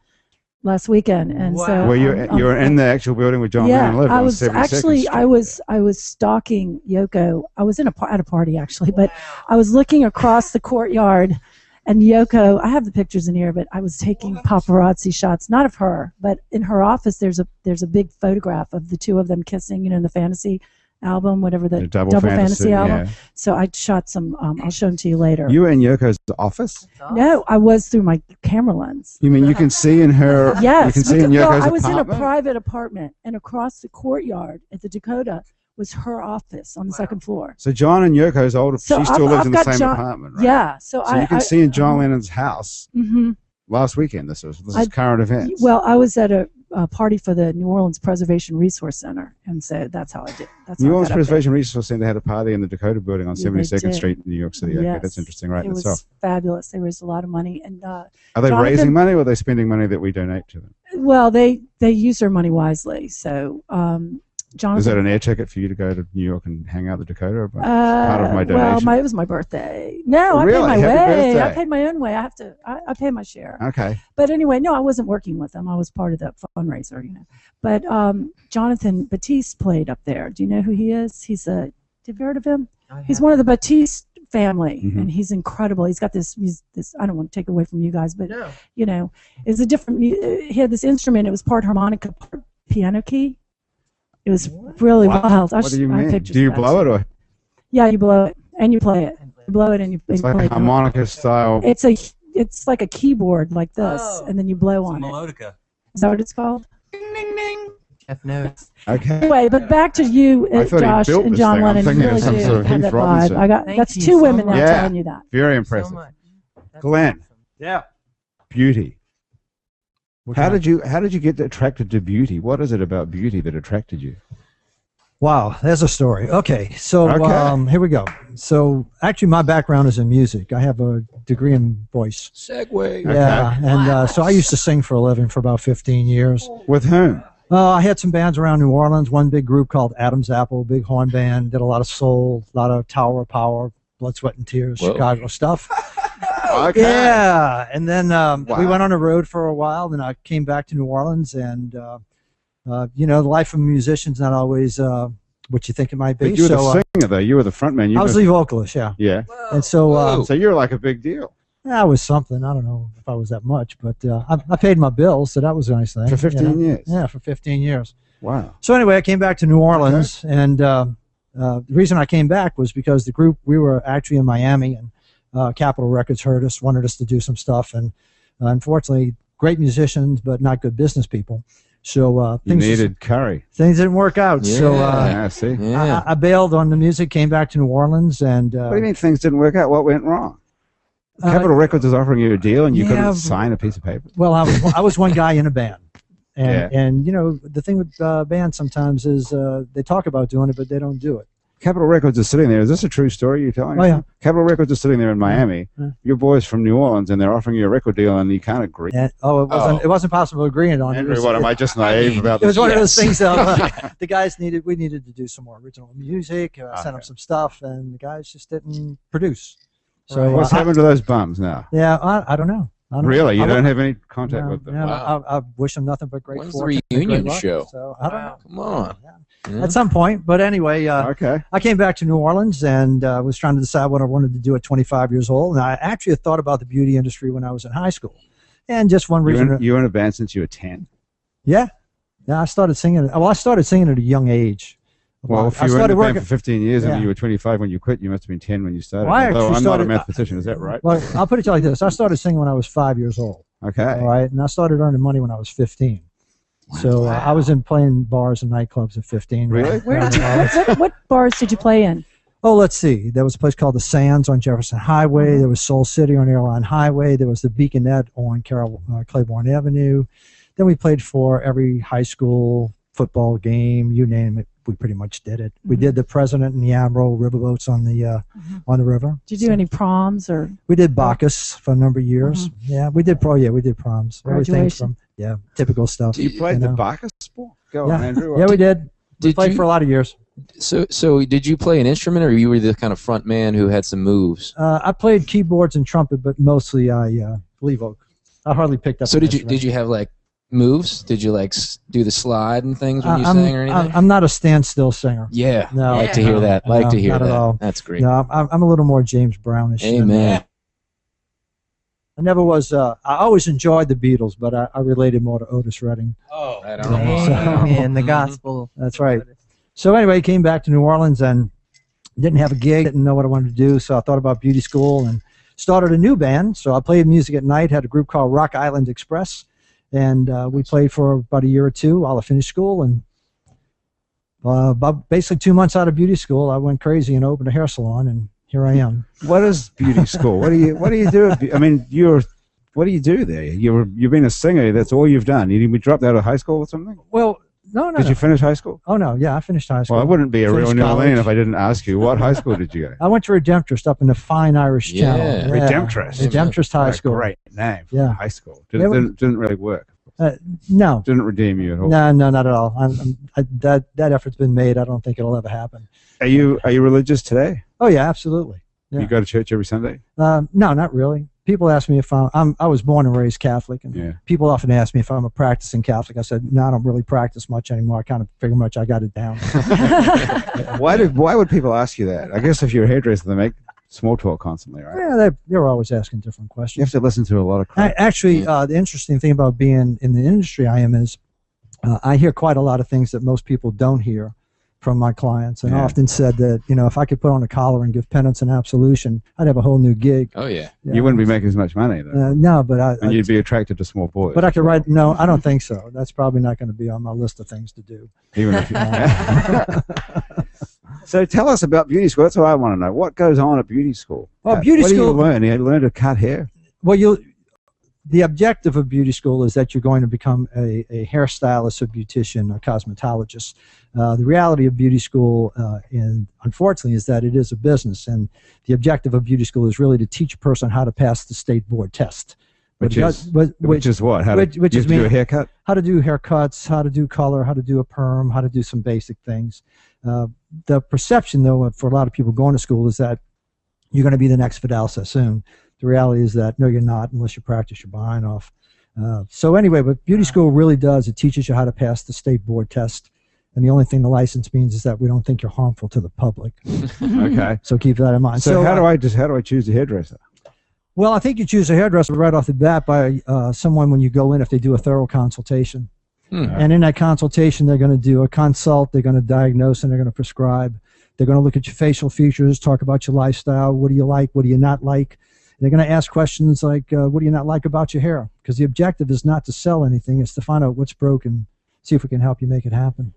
[SPEAKER 2] last weekend. And so
[SPEAKER 1] Well, you were in the actual building with John Lennon lived
[SPEAKER 2] I
[SPEAKER 1] on
[SPEAKER 2] was
[SPEAKER 1] 72nd
[SPEAKER 2] actually
[SPEAKER 1] Street.
[SPEAKER 2] I was stalking Yoko. I was at a party actually, but I was looking across the courtyard, and Yoko. I have the pictures in here, but I was taking paparazzi shots, not of her, but in her office. There's a big photograph of the two of them kissing. You know, in the fantasy album, whatever the
[SPEAKER 1] Double
[SPEAKER 2] fantasy album.
[SPEAKER 1] yeah.
[SPEAKER 2] So I shot some. I'll show them to you later.
[SPEAKER 1] You were in Yoko's office?
[SPEAKER 2] No, I was through my camera lens.
[SPEAKER 1] You mean you can see in her?
[SPEAKER 2] Yes,
[SPEAKER 1] You can see in
[SPEAKER 2] well,
[SPEAKER 1] Yoko's
[SPEAKER 2] I was in a
[SPEAKER 1] apartment?
[SPEAKER 2] private apartment, and across the courtyard at the Dakota was her office on the second floor.
[SPEAKER 1] So John and Yoko's older.
[SPEAKER 2] So
[SPEAKER 1] she still
[SPEAKER 2] I've
[SPEAKER 1] lives in the
[SPEAKER 2] got
[SPEAKER 1] same
[SPEAKER 2] John-
[SPEAKER 1] apartment, right?
[SPEAKER 2] Yeah, so
[SPEAKER 1] So you can see in John Lennon's house last weekend. This is current events.
[SPEAKER 2] Well, I was at a party for the New Orleans Preservation Resource Center, and so that's how I did. That's
[SPEAKER 1] New
[SPEAKER 2] how I
[SPEAKER 1] Orleans
[SPEAKER 2] got up there.
[SPEAKER 1] Preservation Resource Center had a party in the Dakota building on
[SPEAKER 2] Yeah, they
[SPEAKER 1] 72nd
[SPEAKER 2] did.
[SPEAKER 1] Street in New York City. Okay,
[SPEAKER 2] Yes.
[SPEAKER 1] that's interesting, right
[SPEAKER 2] It
[SPEAKER 1] in
[SPEAKER 2] was
[SPEAKER 1] itself.
[SPEAKER 2] fabulous. They raised a lot of money, and
[SPEAKER 1] Are they
[SPEAKER 2] Jonathan-
[SPEAKER 1] raising money or are they spending money that we donate to them?
[SPEAKER 2] well, they use their money wisely. So, Jonathan.
[SPEAKER 1] Is that an air ticket for you to go to New York and hang out at the Dakota? Or part of my donation?
[SPEAKER 2] Well, it was my birthday. No, I
[SPEAKER 1] Really?
[SPEAKER 2] paid my
[SPEAKER 1] Happy
[SPEAKER 2] way.
[SPEAKER 1] birthday.
[SPEAKER 2] I paid my own way. I pay my share.
[SPEAKER 1] Okay.
[SPEAKER 2] But anyway, no, I wasn't working with them. I was part of that fundraiser, you know. But Jonathan Batiste played up there. Do you know who he is? Have you heard of him? He's one of the Batiste family,
[SPEAKER 1] Mhm.
[SPEAKER 2] and he's incredible. He's got this. I don't want to take away from you guys, but you know, it's a different. He had this instrument. It was part harmonica, part piano key. It was really wild.
[SPEAKER 1] What do you
[SPEAKER 2] I have
[SPEAKER 1] mean?
[SPEAKER 2] pictures
[SPEAKER 1] Do you
[SPEAKER 2] of that.
[SPEAKER 1] blow it or
[SPEAKER 2] Yeah, you blow it and you play it. You blow it and you
[SPEAKER 1] it's
[SPEAKER 2] play
[SPEAKER 1] like
[SPEAKER 2] it.
[SPEAKER 1] a harmonica style?
[SPEAKER 2] It's like a keyboard like this, and then you blow on it.
[SPEAKER 6] Melodica.
[SPEAKER 2] Is that what it's called?
[SPEAKER 5] Jeff knows.
[SPEAKER 1] Okay.
[SPEAKER 2] Anyway, but back to you,
[SPEAKER 1] I thought he
[SPEAKER 2] Josh
[SPEAKER 1] built
[SPEAKER 2] and
[SPEAKER 1] this
[SPEAKER 2] John
[SPEAKER 1] thing. I'm
[SPEAKER 2] Lennon. You
[SPEAKER 1] thinking of
[SPEAKER 2] really
[SPEAKER 1] some
[SPEAKER 2] do
[SPEAKER 1] sort of
[SPEAKER 2] have
[SPEAKER 1] Heath
[SPEAKER 2] that
[SPEAKER 1] Robinson.
[SPEAKER 2] vibe.
[SPEAKER 5] Thank
[SPEAKER 2] That's
[SPEAKER 5] you
[SPEAKER 2] two
[SPEAKER 5] so
[SPEAKER 2] women now
[SPEAKER 5] much.
[SPEAKER 1] Yeah.
[SPEAKER 2] telling you that.
[SPEAKER 1] Very
[SPEAKER 5] So
[SPEAKER 1] impressive.
[SPEAKER 5] much. That's
[SPEAKER 1] Glenn.
[SPEAKER 5] awesome.
[SPEAKER 3] Yeah.
[SPEAKER 1] Beauty.
[SPEAKER 3] What
[SPEAKER 1] How
[SPEAKER 3] kind of-
[SPEAKER 1] did you get attracted to beauty? What is it about beauty that attracted you?
[SPEAKER 3] Wow, there's a story. Okay, so
[SPEAKER 1] Okay.
[SPEAKER 3] here we go. So actually, my background is in music. I have a degree in voice.
[SPEAKER 4] Segway.
[SPEAKER 3] Yeah, and so I used to sing for a living for about 15 years.
[SPEAKER 1] With whom?
[SPEAKER 3] I had some bands around New Orleans. One big group called Adam's Apple, big horn band. Did a lot of soul, a lot of Tower of Power, Blood, Sweat, and Tears,
[SPEAKER 4] Whoa.
[SPEAKER 3] Chicago stuff.
[SPEAKER 1] Okay.
[SPEAKER 3] Yeah, and then we
[SPEAKER 1] Wow.
[SPEAKER 3] went on the road for a while. Then I came back to New Orleans, and you know, the life of a musician's not always what you think it might be.
[SPEAKER 1] But you were
[SPEAKER 3] So
[SPEAKER 1] the singer, though. You were the front man. You
[SPEAKER 3] I was
[SPEAKER 1] must-
[SPEAKER 3] lead vocalist, yeah.
[SPEAKER 1] Yeah.
[SPEAKER 3] And so
[SPEAKER 1] So you're like a big deal.
[SPEAKER 3] that was something. I don't know if I was that much, but I paid my bills, so that was a nice thing.
[SPEAKER 1] For 15
[SPEAKER 3] you know?
[SPEAKER 1] years.
[SPEAKER 3] Yeah, for 15 years.
[SPEAKER 1] Wow.
[SPEAKER 3] So anyway, I came back to New Orleans, and the reason I came back was because the group, we were actually in Miami, and Capitol Records heard us, wanted us to do some stuff, and unfortunately, great musicians, but not good business people. So
[SPEAKER 1] You needed curry.
[SPEAKER 3] things didn't work out. So
[SPEAKER 1] Yeah, see.
[SPEAKER 4] Yeah.
[SPEAKER 3] I bailed on the music, came back to New Orleans, and
[SPEAKER 1] What do you mean things didn't work out? What went wrong? Capitol Records is offering you a deal and you
[SPEAKER 3] yeah,
[SPEAKER 1] couldn't sign a piece of paper?
[SPEAKER 3] well, I was one guy in a band. And,
[SPEAKER 1] Yeah.
[SPEAKER 3] and you know, the thing with bands sometimes is they talk about doing it, but they don't do it.
[SPEAKER 1] Capitol Records is sitting there. Is this a true story you're telling
[SPEAKER 3] Oh,
[SPEAKER 1] us?
[SPEAKER 3] yeah.
[SPEAKER 1] Capitol Records is sitting there in Miami.
[SPEAKER 3] Yeah.
[SPEAKER 1] Your boys from New Orleans, and they're offering you a record deal, and you can't agree.
[SPEAKER 3] And, it wasn't possible agreeing on it.
[SPEAKER 1] Andrew, what am I just naive about
[SPEAKER 3] It was
[SPEAKER 1] this?
[SPEAKER 3] one of those things that the guys we needed to do some more original music. I sent them some stuff, and the guys just didn't produce. So
[SPEAKER 1] What's happened to those bums now?
[SPEAKER 3] Yeah, I don't know. I don't
[SPEAKER 1] Really?
[SPEAKER 3] know.
[SPEAKER 1] You
[SPEAKER 3] I
[SPEAKER 1] don't
[SPEAKER 3] would-
[SPEAKER 1] have any contact
[SPEAKER 3] no,
[SPEAKER 1] with them?
[SPEAKER 3] no,
[SPEAKER 4] Wow.
[SPEAKER 3] I wish them nothing but great
[SPEAKER 4] When's the
[SPEAKER 3] fortune and
[SPEAKER 4] reunion
[SPEAKER 3] great luck.
[SPEAKER 4] show?
[SPEAKER 3] So I don't know.
[SPEAKER 4] Come on. Yeah.
[SPEAKER 3] At some point, but anyway,
[SPEAKER 1] Okay.
[SPEAKER 3] I came back to New Orleans and was trying to decide what I wanted to do at 25 years old. And I actually had thought about the beauty industry when I was in high school. And just one reason.
[SPEAKER 1] You were in a band since you were 10?
[SPEAKER 3] Yeah. I started singing. Well, I started singing at a young age.
[SPEAKER 1] Well, if
[SPEAKER 3] I
[SPEAKER 1] you were in
[SPEAKER 3] started
[SPEAKER 1] the band
[SPEAKER 3] working.
[SPEAKER 1] for 15 years
[SPEAKER 3] Yeah.
[SPEAKER 1] and you were 25 when you quit, you must have been 10 when you started.
[SPEAKER 3] Well, I
[SPEAKER 1] Although
[SPEAKER 3] actually
[SPEAKER 1] I'm not a
[SPEAKER 3] started-
[SPEAKER 1] mathematician, is that right?
[SPEAKER 3] Well, I'll put it to you like this. I started singing when I was 5 years old.
[SPEAKER 1] Okay.
[SPEAKER 3] All right. And I started earning money when I was 15. So I was in playing bars and nightclubs at 15.
[SPEAKER 1] Really?
[SPEAKER 2] Where did you, what bars did you play in?
[SPEAKER 3] Oh, let's see. There was a place called the Sands on Jefferson Highway. There was Soul City on Airline Highway. There was the Beaconette on Claiborne Avenue. then we played for every high school football game, you name it. We pretty much did it. We did the President and the Admiral riverboats on the river.
[SPEAKER 2] Did you do any proms or?
[SPEAKER 3] We did Bacchus for a number of years. Yeah, we did proms. Everything from typical stuff.
[SPEAKER 1] You played the Bacchus sport? Go on, Andrew.
[SPEAKER 3] Yeah, we did. We played for a lot of years.
[SPEAKER 4] So did you play an instrument, or you were the kind of front man who had some moves?
[SPEAKER 3] I played keyboards and trumpet, but mostly I lead vocal. I hardly picked up.
[SPEAKER 4] So did you have like moves? Did you like do the slide and things when you sang or anything?
[SPEAKER 3] I'm not a standstill singer.
[SPEAKER 4] Yeah,
[SPEAKER 3] no,
[SPEAKER 4] I like to hear that. Like to hear
[SPEAKER 3] not
[SPEAKER 4] that.
[SPEAKER 3] At all.
[SPEAKER 4] That's great.
[SPEAKER 3] No, I'm a little more James Brownish.
[SPEAKER 4] Amen.
[SPEAKER 3] I never was. I always enjoyed the Beatles, but I related more to Otis Redding.
[SPEAKER 4] Oh, right
[SPEAKER 5] on. Amen. The gospel.
[SPEAKER 3] That's right. So anyway, came back to New Orleans and didn't have a gig, didn't know what I wanted to do, so I thought about beauty school and started a new band. So I played music at night, had a group called Rock Island Express, and we played for about a year or two while I finished school. And about basically 2 months out of beauty school, I went crazy and opened a hair salon, and here I am.
[SPEAKER 1] What is beauty school? What do you do? I mean, what do you do there? You've been a singer. That's all you've done. You dropped out of high school or something?
[SPEAKER 3] Well, no.
[SPEAKER 1] Did you finish high school?
[SPEAKER 3] Oh, no. Yeah, I finished high school.
[SPEAKER 1] Well, I wouldn't be a real New
[SPEAKER 3] college.
[SPEAKER 1] Orlean if I didn't ask you. What high school did you go?
[SPEAKER 3] I went to Redemptrist up in the fine Irish Channel.
[SPEAKER 1] Yeah. Redemptrist.
[SPEAKER 3] Redemptrist High School.
[SPEAKER 1] Great name.
[SPEAKER 3] Yeah.
[SPEAKER 1] High school. Didn't really work.
[SPEAKER 3] No.
[SPEAKER 1] Didn't redeem you at all.
[SPEAKER 3] No, not at all. That effort's been made. I don't think it'll ever happen.
[SPEAKER 1] Are you religious today?
[SPEAKER 3] Oh yeah, absolutely. Yeah.
[SPEAKER 1] You go to church every Sunday?
[SPEAKER 3] No, not really. People ask me if I was born and raised Catholic, and people often ask me if I'm a practicing Catholic. I said, no, I don't really practice much anymore. I kind of figure much I got it down.
[SPEAKER 1] Why would people ask you that? I guess if you're a hairdresser, they make small talk constantly, right?
[SPEAKER 3] Yeah, they're always asking different questions.
[SPEAKER 1] You have to listen to a lot of crap.
[SPEAKER 3] Actually, the interesting thing about being in the industry I am is I hear quite a lot of things that most people don't hear from my clients, and I often said that, if I could put on a collar and give penance and absolution, I'd have a whole new gig.
[SPEAKER 4] Oh yeah.
[SPEAKER 1] You wouldn't be making as much money though.
[SPEAKER 3] No, but
[SPEAKER 1] and you'd be attracted to small boys.
[SPEAKER 3] But I could write. No, I don't think so. That's probably not going to be on my list of things to do.
[SPEAKER 1] Even if you. So tell us about beauty school. That's what I want to know. What goes on at beauty school?
[SPEAKER 3] Well, beauty school.
[SPEAKER 1] What do you learn? You learn to cut hair.
[SPEAKER 3] Well, the objective of beauty school is that you're going to become a hairstylist, a beautician, a cosmetologist. The reality of beauty school, and unfortunately, is that it is a business, and the objective of beauty school is really to teach a person how to pass the state board test.
[SPEAKER 1] Which is what? How to do a haircut?
[SPEAKER 3] How to do haircuts, how to do color, how to do a perm, how to do some basic things. The perception, though, for a lot of people going to school is that you're going to be the next Fidel Sassoon. The reality is that, no, you're not, unless you practice your behind off. So anyway, but beauty school really does. It teaches you how to pass the state board test. And the only thing the license means is that we don't think you're harmful to the public.
[SPEAKER 1] Okay.
[SPEAKER 3] So keep that in mind.
[SPEAKER 1] So how do I choose a hairdresser?
[SPEAKER 3] Well, I think you choose a hairdresser right off the bat by someone when you go in, if they do a thorough consultation. And in that consultation, they're going to do a consult, they're going to diagnose, and they're going to prescribe. They're going to look at your facial features, talk about your lifestyle, what do you like, what do you not like. They're going to ask questions like, what do you not like about your hair? Because the objective is not to sell anything, it's to find out what's broken, see if we can help you make it happen.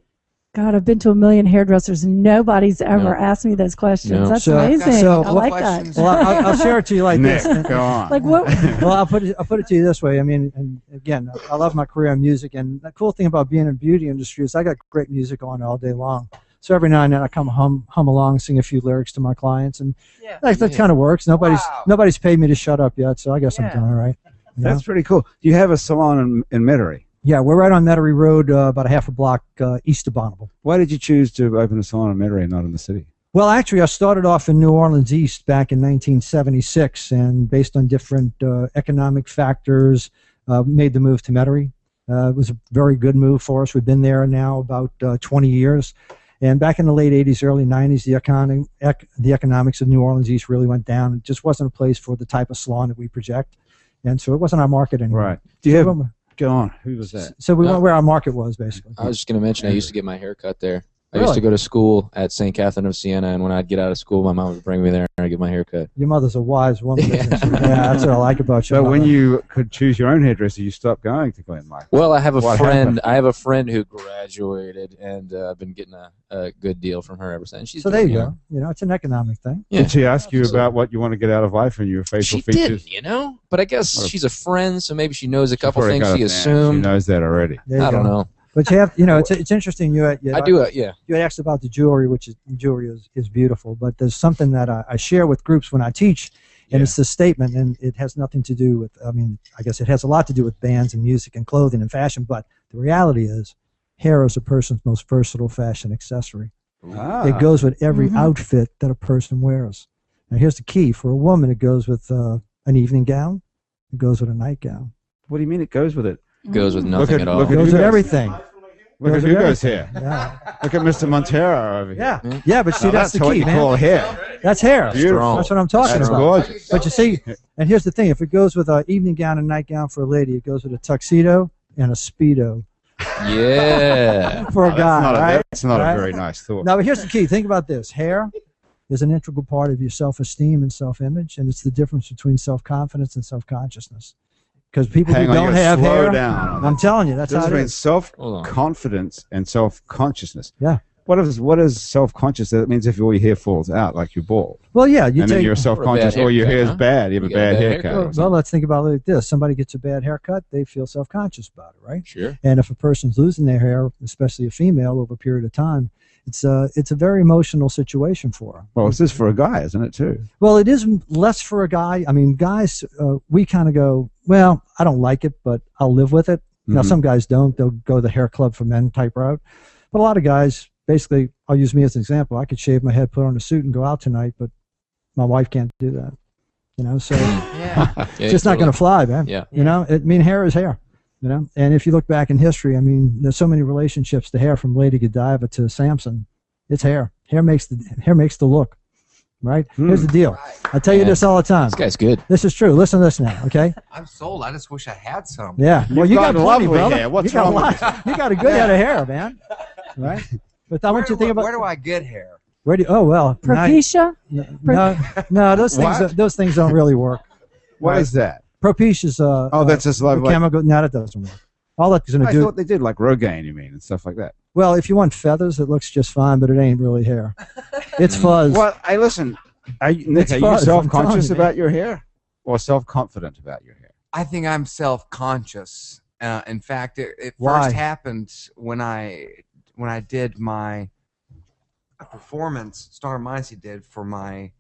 [SPEAKER 2] God, I've been to a million hairdressers and nobody's ever asked me those questions.
[SPEAKER 4] No.
[SPEAKER 2] That's amazing. I like that.
[SPEAKER 3] Well, I'll share it to you like
[SPEAKER 1] Nick,
[SPEAKER 3] this.
[SPEAKER 1] go on.
[SPEAKER 2] Like what?
[SPEAKER 3] Well, I'll put it to you this way. I mean, and again, I love my career in music, and the cool thing about being in the beauty industry is I got great music on all day long. So every now and then I come hum along, sing a few lyrics to my clients, and that kind of works. Nobody's paid me to shut up yet, so I guess I'm doing all right.
[SPEAKER 1] That's pretty cool. You have a salon in Metairie.
[SPEAKER 3] Yeah, we're right on Metairie Road, about a half a block east of Bonneville.
[SPEAKER 1] Why did you choose to open a salon in Metairie and not in the city?
[SPEAKER 3] Well, actually, I started off in New Orleans East back in 1976, and based on different economic factors, made the move to Metairie. It was a very good move for us. We've been there now about 20 years. And back in the late 80s, early 90s, the economics of New Orleans East really went down. It just wasn't a place for the type of salon that we project. And so it wasn't our market anymore.
[SPEAKER 1] Right. Do you have... Go on. Who was that?
[SPEAKER 3] So we went where our market was, basically.
[SPEAKER 4] I was just going to mention I used to get my hair cut there. I used to go to school at St. Catherine of Siena, and when I'd get out of school, my mom would bring me there and I'd get my hair cut.
[SPEAKER 3] Your mother's a wise woman.
[SPEAKER 4] Yeah.
[SPEAKER 3] Yeah, that's what I like about you.
[SPEAKER 1] So when you could choose your own hairdresser, you stopped going to Glenn Michael.
[SPEAKER 4] Well, I have a
[SPEAKER 1] What
[SPEAKER 4] friend.
[SPEAKER 1] happened?
[SPEAKER 4] I have a friend who graduated, and I've been getting a good deal from her ever since.
[SPEAKER 3] So there you go. You know, it's an economic thing.
[SPEAKER 4] Yeah.
[SPEAKER 1] Did she ask you
[SPEAKER 4] Absolutely.
[SPEAKER 1] about what you want to get out of life and your facial
[SPEAKER 4] She
[SPEAKER 1] features?
[SPEAKER 4] didn't, but I guess
[SPEAKER 1] What a-
[SPEAKER 4] she's a friend, so maybe she knows a couple
[SPEAKER 1] Already
[SPEAKER 4] things
[SPEAKER 1] got
[SPEAKER 4] she
[SPEAKER 1] a fan.
[SPEAKER 4] assumed.
[SPEAKER 1] She knows that already.
[SPEAKER 3] There you
[SPEAKER 4] I don't
[SPEAKER 3] go.
[SPEAKER 4] know.
[SPEAKER 3] But you have, it's interesting. You
[SPEAKER 4] I do. Yeah.
[SPEAKER 3] You asked about the jewelry, which is beautiful. But there's something that I share with groups when I teach, and it's this statement, and it has nothing to do with. I mean, I guess it has a lot to do with bands and music and clothing and fashion. But the reality is, hair is a person's most versatile fashion accessory.
[SPEAKER 1] Ah.
[SPEAKER 3] It goes with every outfit that a person wears. Now, here's the key: for a woman, it goes with an evening gown. It goes with a nightgown.
[SPEAKER 1] What do you mean it goes with it?
[SPEAKER 4] Goes with nothing at all.
[SPEAKER 1] look
[SPEAKER 3] It
[SPEAKER 1] at
[SPEAKER 3] goes with
[SPEAKER 1] Hugo's.
[SPEAKER 3] everything.
[SPEAKER 1] Look at
[SPEAKER 3] Goes with
[SPEAKER 1] Hugo's
[SPEAKER 3] everything.
[SPEAKER 1] hair.
[SPEAKER 3] Yeah.
[SPEAKER 1] Look at Mr. Montero over here.
[SPEAKER 3] Yeah, but see,
[SPEAKER 1] Now
[SPEAKER 3] that's the
[SPEAKER 1] what
[SPEAKER 3] key,
[SPEAKER 1] you
[SPEAKER 3] man.
[SPEAKER 1] call hair.
[SPEAKER 3] That's hair.
[SPEAKER 1] Beautiful.
[SPEAKER 3] That's what I'm talking
[SPEAKER 1] That's
[SPEAKER 3] about.
[SPEAKER 1] gorgeous.
[SPEAKER 3] But you see, and here's the thing: if it goes with an evening gown and nightgown for a lady, it goes with a tuxedo and a speedo
[SPEAKER 4] Yeah.
[SPEAKER 3] for a guy. Right?
[SPEAKER 1] That's not
[SPEAKER 3] Right?
[SPEAKER 1] a very nice thought.
[SPEAKER 3] Now, but here's the key: think about this. Hair is an integral part of your self-esteem and self-image, and it's the difference between self-confidence and self-consciousness. Because people
[SPEAKER 1] Hang
[SPEAKER 3] who
[SPEAKER 1] on,
[SPEAKER 3] don't
[SPEAKER 1] you
[SPEAKER 3] have
[SPEAKER 1] slow
[SPEAKER 3] hair,
[SPEAKER 1] down on
[SPEAKER 3] I'm
[SPEAKER 1] that.
[SPEAKER 3] telling you, that's
[SPEAKER 1] This
[SPEAKER 3] how it
[SPEAKER 1] means
[SPEAKER 3] is.
[SPEAKER 1] self-confidence and self-consciousness.
[SPEAKER 3] Yeah.
[SPEAKER 1] What is self-conscious? That means if all your hair falls out, like you're bald,
[SPEAKER 3] Well, yeah, you
[SPEAKER 1] and then
[SPEAKER 3] take.
[SPEAKER 1] you're self-conscious, or your hair's
[SPEAKER 4] haircut, huh?
[SPEAKER 1] bad. You have a
[SPEAKER 4] You got a
[SPEAKER 1] bad
[SPEAKER 4] bad
[SPEAKER 1] haircut.
[SPEAKER 4] haircut.
[SPEAKER 3] Well, let's think about it like this: somebody gets a bad haircut, they feel self-conscious about it, right?
[SPEAKER 4] Sure.
[SPEAKER 3] And if a person's losing their hair, especially a female, over a period of time, it's a very emotional situation for her.
[SPEAKER 1] Well, this is for a guy, isn't it, too?
[SPEAKER 3] Well, it is less for a guy. I mean, guys, we kind of go, well, I don't like it, but I'll live with it. Now,
[SPEAKER 1] Mhm.
[SPEAKER 3] some guys don't. They'll go the hair club for men type route. But a lot of guys, basically, I'll use me as an example. I could shave my head, put on a suit, and go out tonight, but my wife can't do that. So
[SPEAKER 4] Yeah.
[SPEAKER 3] it's just not going to fly, man.
[SPEAKER 4] Yeah.
[SPEAKER 3] Hair is hair. And if you look back in history, I mean, there's so many relationships to hair, from Lady Godiva to Samson. It's hair. Hair makes the look, right? Here's the deal. I tell you
[SPEAKER 4] Yeah.
[SPEAKER 3] this all the time.
[SPEAKER 4] This guy's good.
[SPEAKER 3] This is true. Listen to this now, okay?
[SPEAKER 7] I'm sold. I just wish I had some.
[SPEAKER 3] Yeah. Well, you got
[SPEAKER 1] got
[SPEAKER 3] plenty,
[SPEAKER 1] lovely
[SPEAKER 3] brother.
[SPEAKER 1] hair. What's
[SPEAKER 3] you got
[SPEAKER 1] wrong
[SPEAKER 3] a
[SPEAKER 1] with
[SPEAKER 3] lot. You got a good head of hair, man. Right? But I want you to think about
[SPEAKER 7] Where do I get hair?
[SPEAKER 3] where do. Oh well.
[SPEAKER 2] Propecia?
[SPEAKER 3] No, those things.
[SPEAKER 1] What?
[SPEAKER 3] Those things don't really work.
[SPEAKER 1] What is that?
[SPEAKER 3] Propecia is
[SPEAKER 1] That's just
[SPEAKER 3] a
[SPEAKER 1] like
[SPEAKER 3] chemical. No, that doesn't work. All that's going to
[SPEAKER 1] I
[SPEAKER 3] do.
[SPEAKER 1] thought they did like Rogaine, you mean, and stuff like that.
[SPEAKER 3] Well, if you want feathers, it looks just fine, but it ain't really hair. It's fuzz.
[SPEAKER 1] Well, hey, listen, Nick,
[SPEAKER 3] It's
[SPEAKER 1] are you
[SPEAKER 3] fuzz, I'm
[SPEAKER 1] self-conscious
[SPEAKER 3] telling you,
[SPEAKER 1] about your hair, or self-confident about your hair?
[SPEAKER 7] I think I'm self-conscious. In fact, it
[SPEAKER 3] Why?
[SPEAKER 7] first happened when I did my performance. Star Micey did for my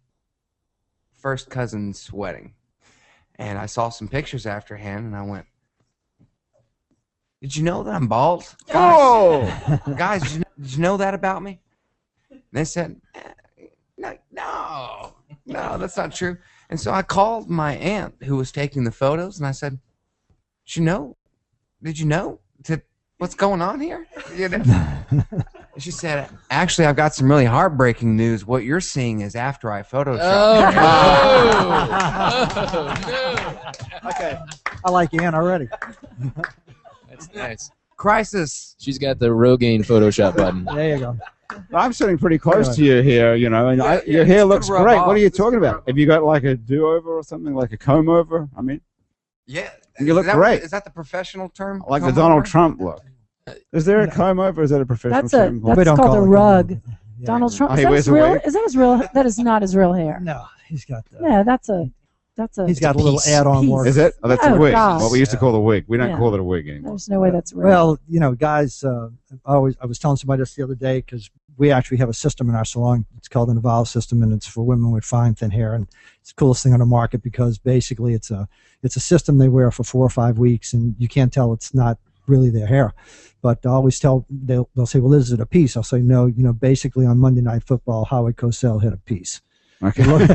[SPEAKER 7] first cousin's wedding, and I saw some pictures afterhand, and I went, "Did you know that I'm bald, guys?
[SPEAKER 1] Oh,
[SPEAKER 7] Guys, did you know that about me?" And they said, no, that's not true. And so I called my aunt who was taking the photos, and I said, Did you know what's going on here? And she said, actually, I've got some really heartbreaking news. What you're seeing is after I photoshopped.
[SPEAKER 4] Oh,
[SPEAKER 3] Okay. I like Ann already.
[SPEAKER 4] no. That's nice.
[SPEAKER 7] Crisis.
[SPEAKER 4] She's got the Rogaine Photoshop button.
[SPEAKER 3] There you go.
[SPEAKER 1] I'm sitting pretty close to your hair, and your hair looks
[SPEAKER 7] rub
[SPEAKER 1] great.
[SPEAKER 7] off.
[SPEAKER 1] What are you talking about? Have you got like a do-over or something, like a comb-over? I mean,
[SPEAKER 7] Yeah.
[SPEAKER 1] You look
[SPEAKER 7] Is that
[SPEAKER 1] great.
[SPEAKER 7] Is that the professional term?
[SPEAKER 1] like the
[SPEAKER 7] Comb
[SPEAKER 1] Donald
[SPEAKER 7] over?
[SPEAKER 1] Trump look. Is there a comb-over? Is that a professional term?
[SPEAKER 3] We
[SPEAKER 2] That's
[SPEAKER 3] don't
[SPEAKER 2] called
[SPEAKER 3] call
[SPEAKER 2] a
[SPEAKER 3] it
[SPEAKER 2] rug.
[SPEAKER 3] comb-over. Yeah.
[SPEAKER 2] Donald Trump.
[SPEAKER 1] Oh,
[SPEAKER 2] Is
[SPEAKER 1] he
[SPEAKER 2] that
[SPEAKER 1] wears
[SPEAKER 2] his
[SPEAKER 1] a
[SPEAKER 2] real?
[SPEAKER 1] wig?
[SPEAKER 2] Is that his real? That is not his real hair.
[SPEAKER 3] No, he's got the.
[SPEAKER 2] Yeah, that's a.
[SPEAKER 3] He's got a little
[SPEAKER 4] piece.
[SPEAKER 3] add-on
[SPEAKER 2] Piece.
[SPEAKER 3] work.
[SPEAKER 1] Is it? Oh, that's a
[SPEAKER 2] Oh,
[SPEAKER 1] wig.
[SPEAKER 2] gosh.
[SPEAKER 1] What we used to call a wig. We don't
[SPEAKER 2] Yeah.
[SPEAKER 1] call it a wig anymore.
[SPEAKER 2] There's no way that's real.
[SPEAKER 3] Well, guys, I was telling somebody this the other day, because we actually have a system in our salon. It's called an Evolve system, and it's for women with fine, thin hair, and it's the coolest thing on the market, because basically it's a system they wear for 4 or 5 weeks, and you can't tell it's not really their hair. But I always tell, they'll say, well, is it a piece? I'll say, no, basically on Monday Night Football, Howard Cosell hit a piece.
[SPEAKER 1] Okay.
[SPEAKER 3] It looked,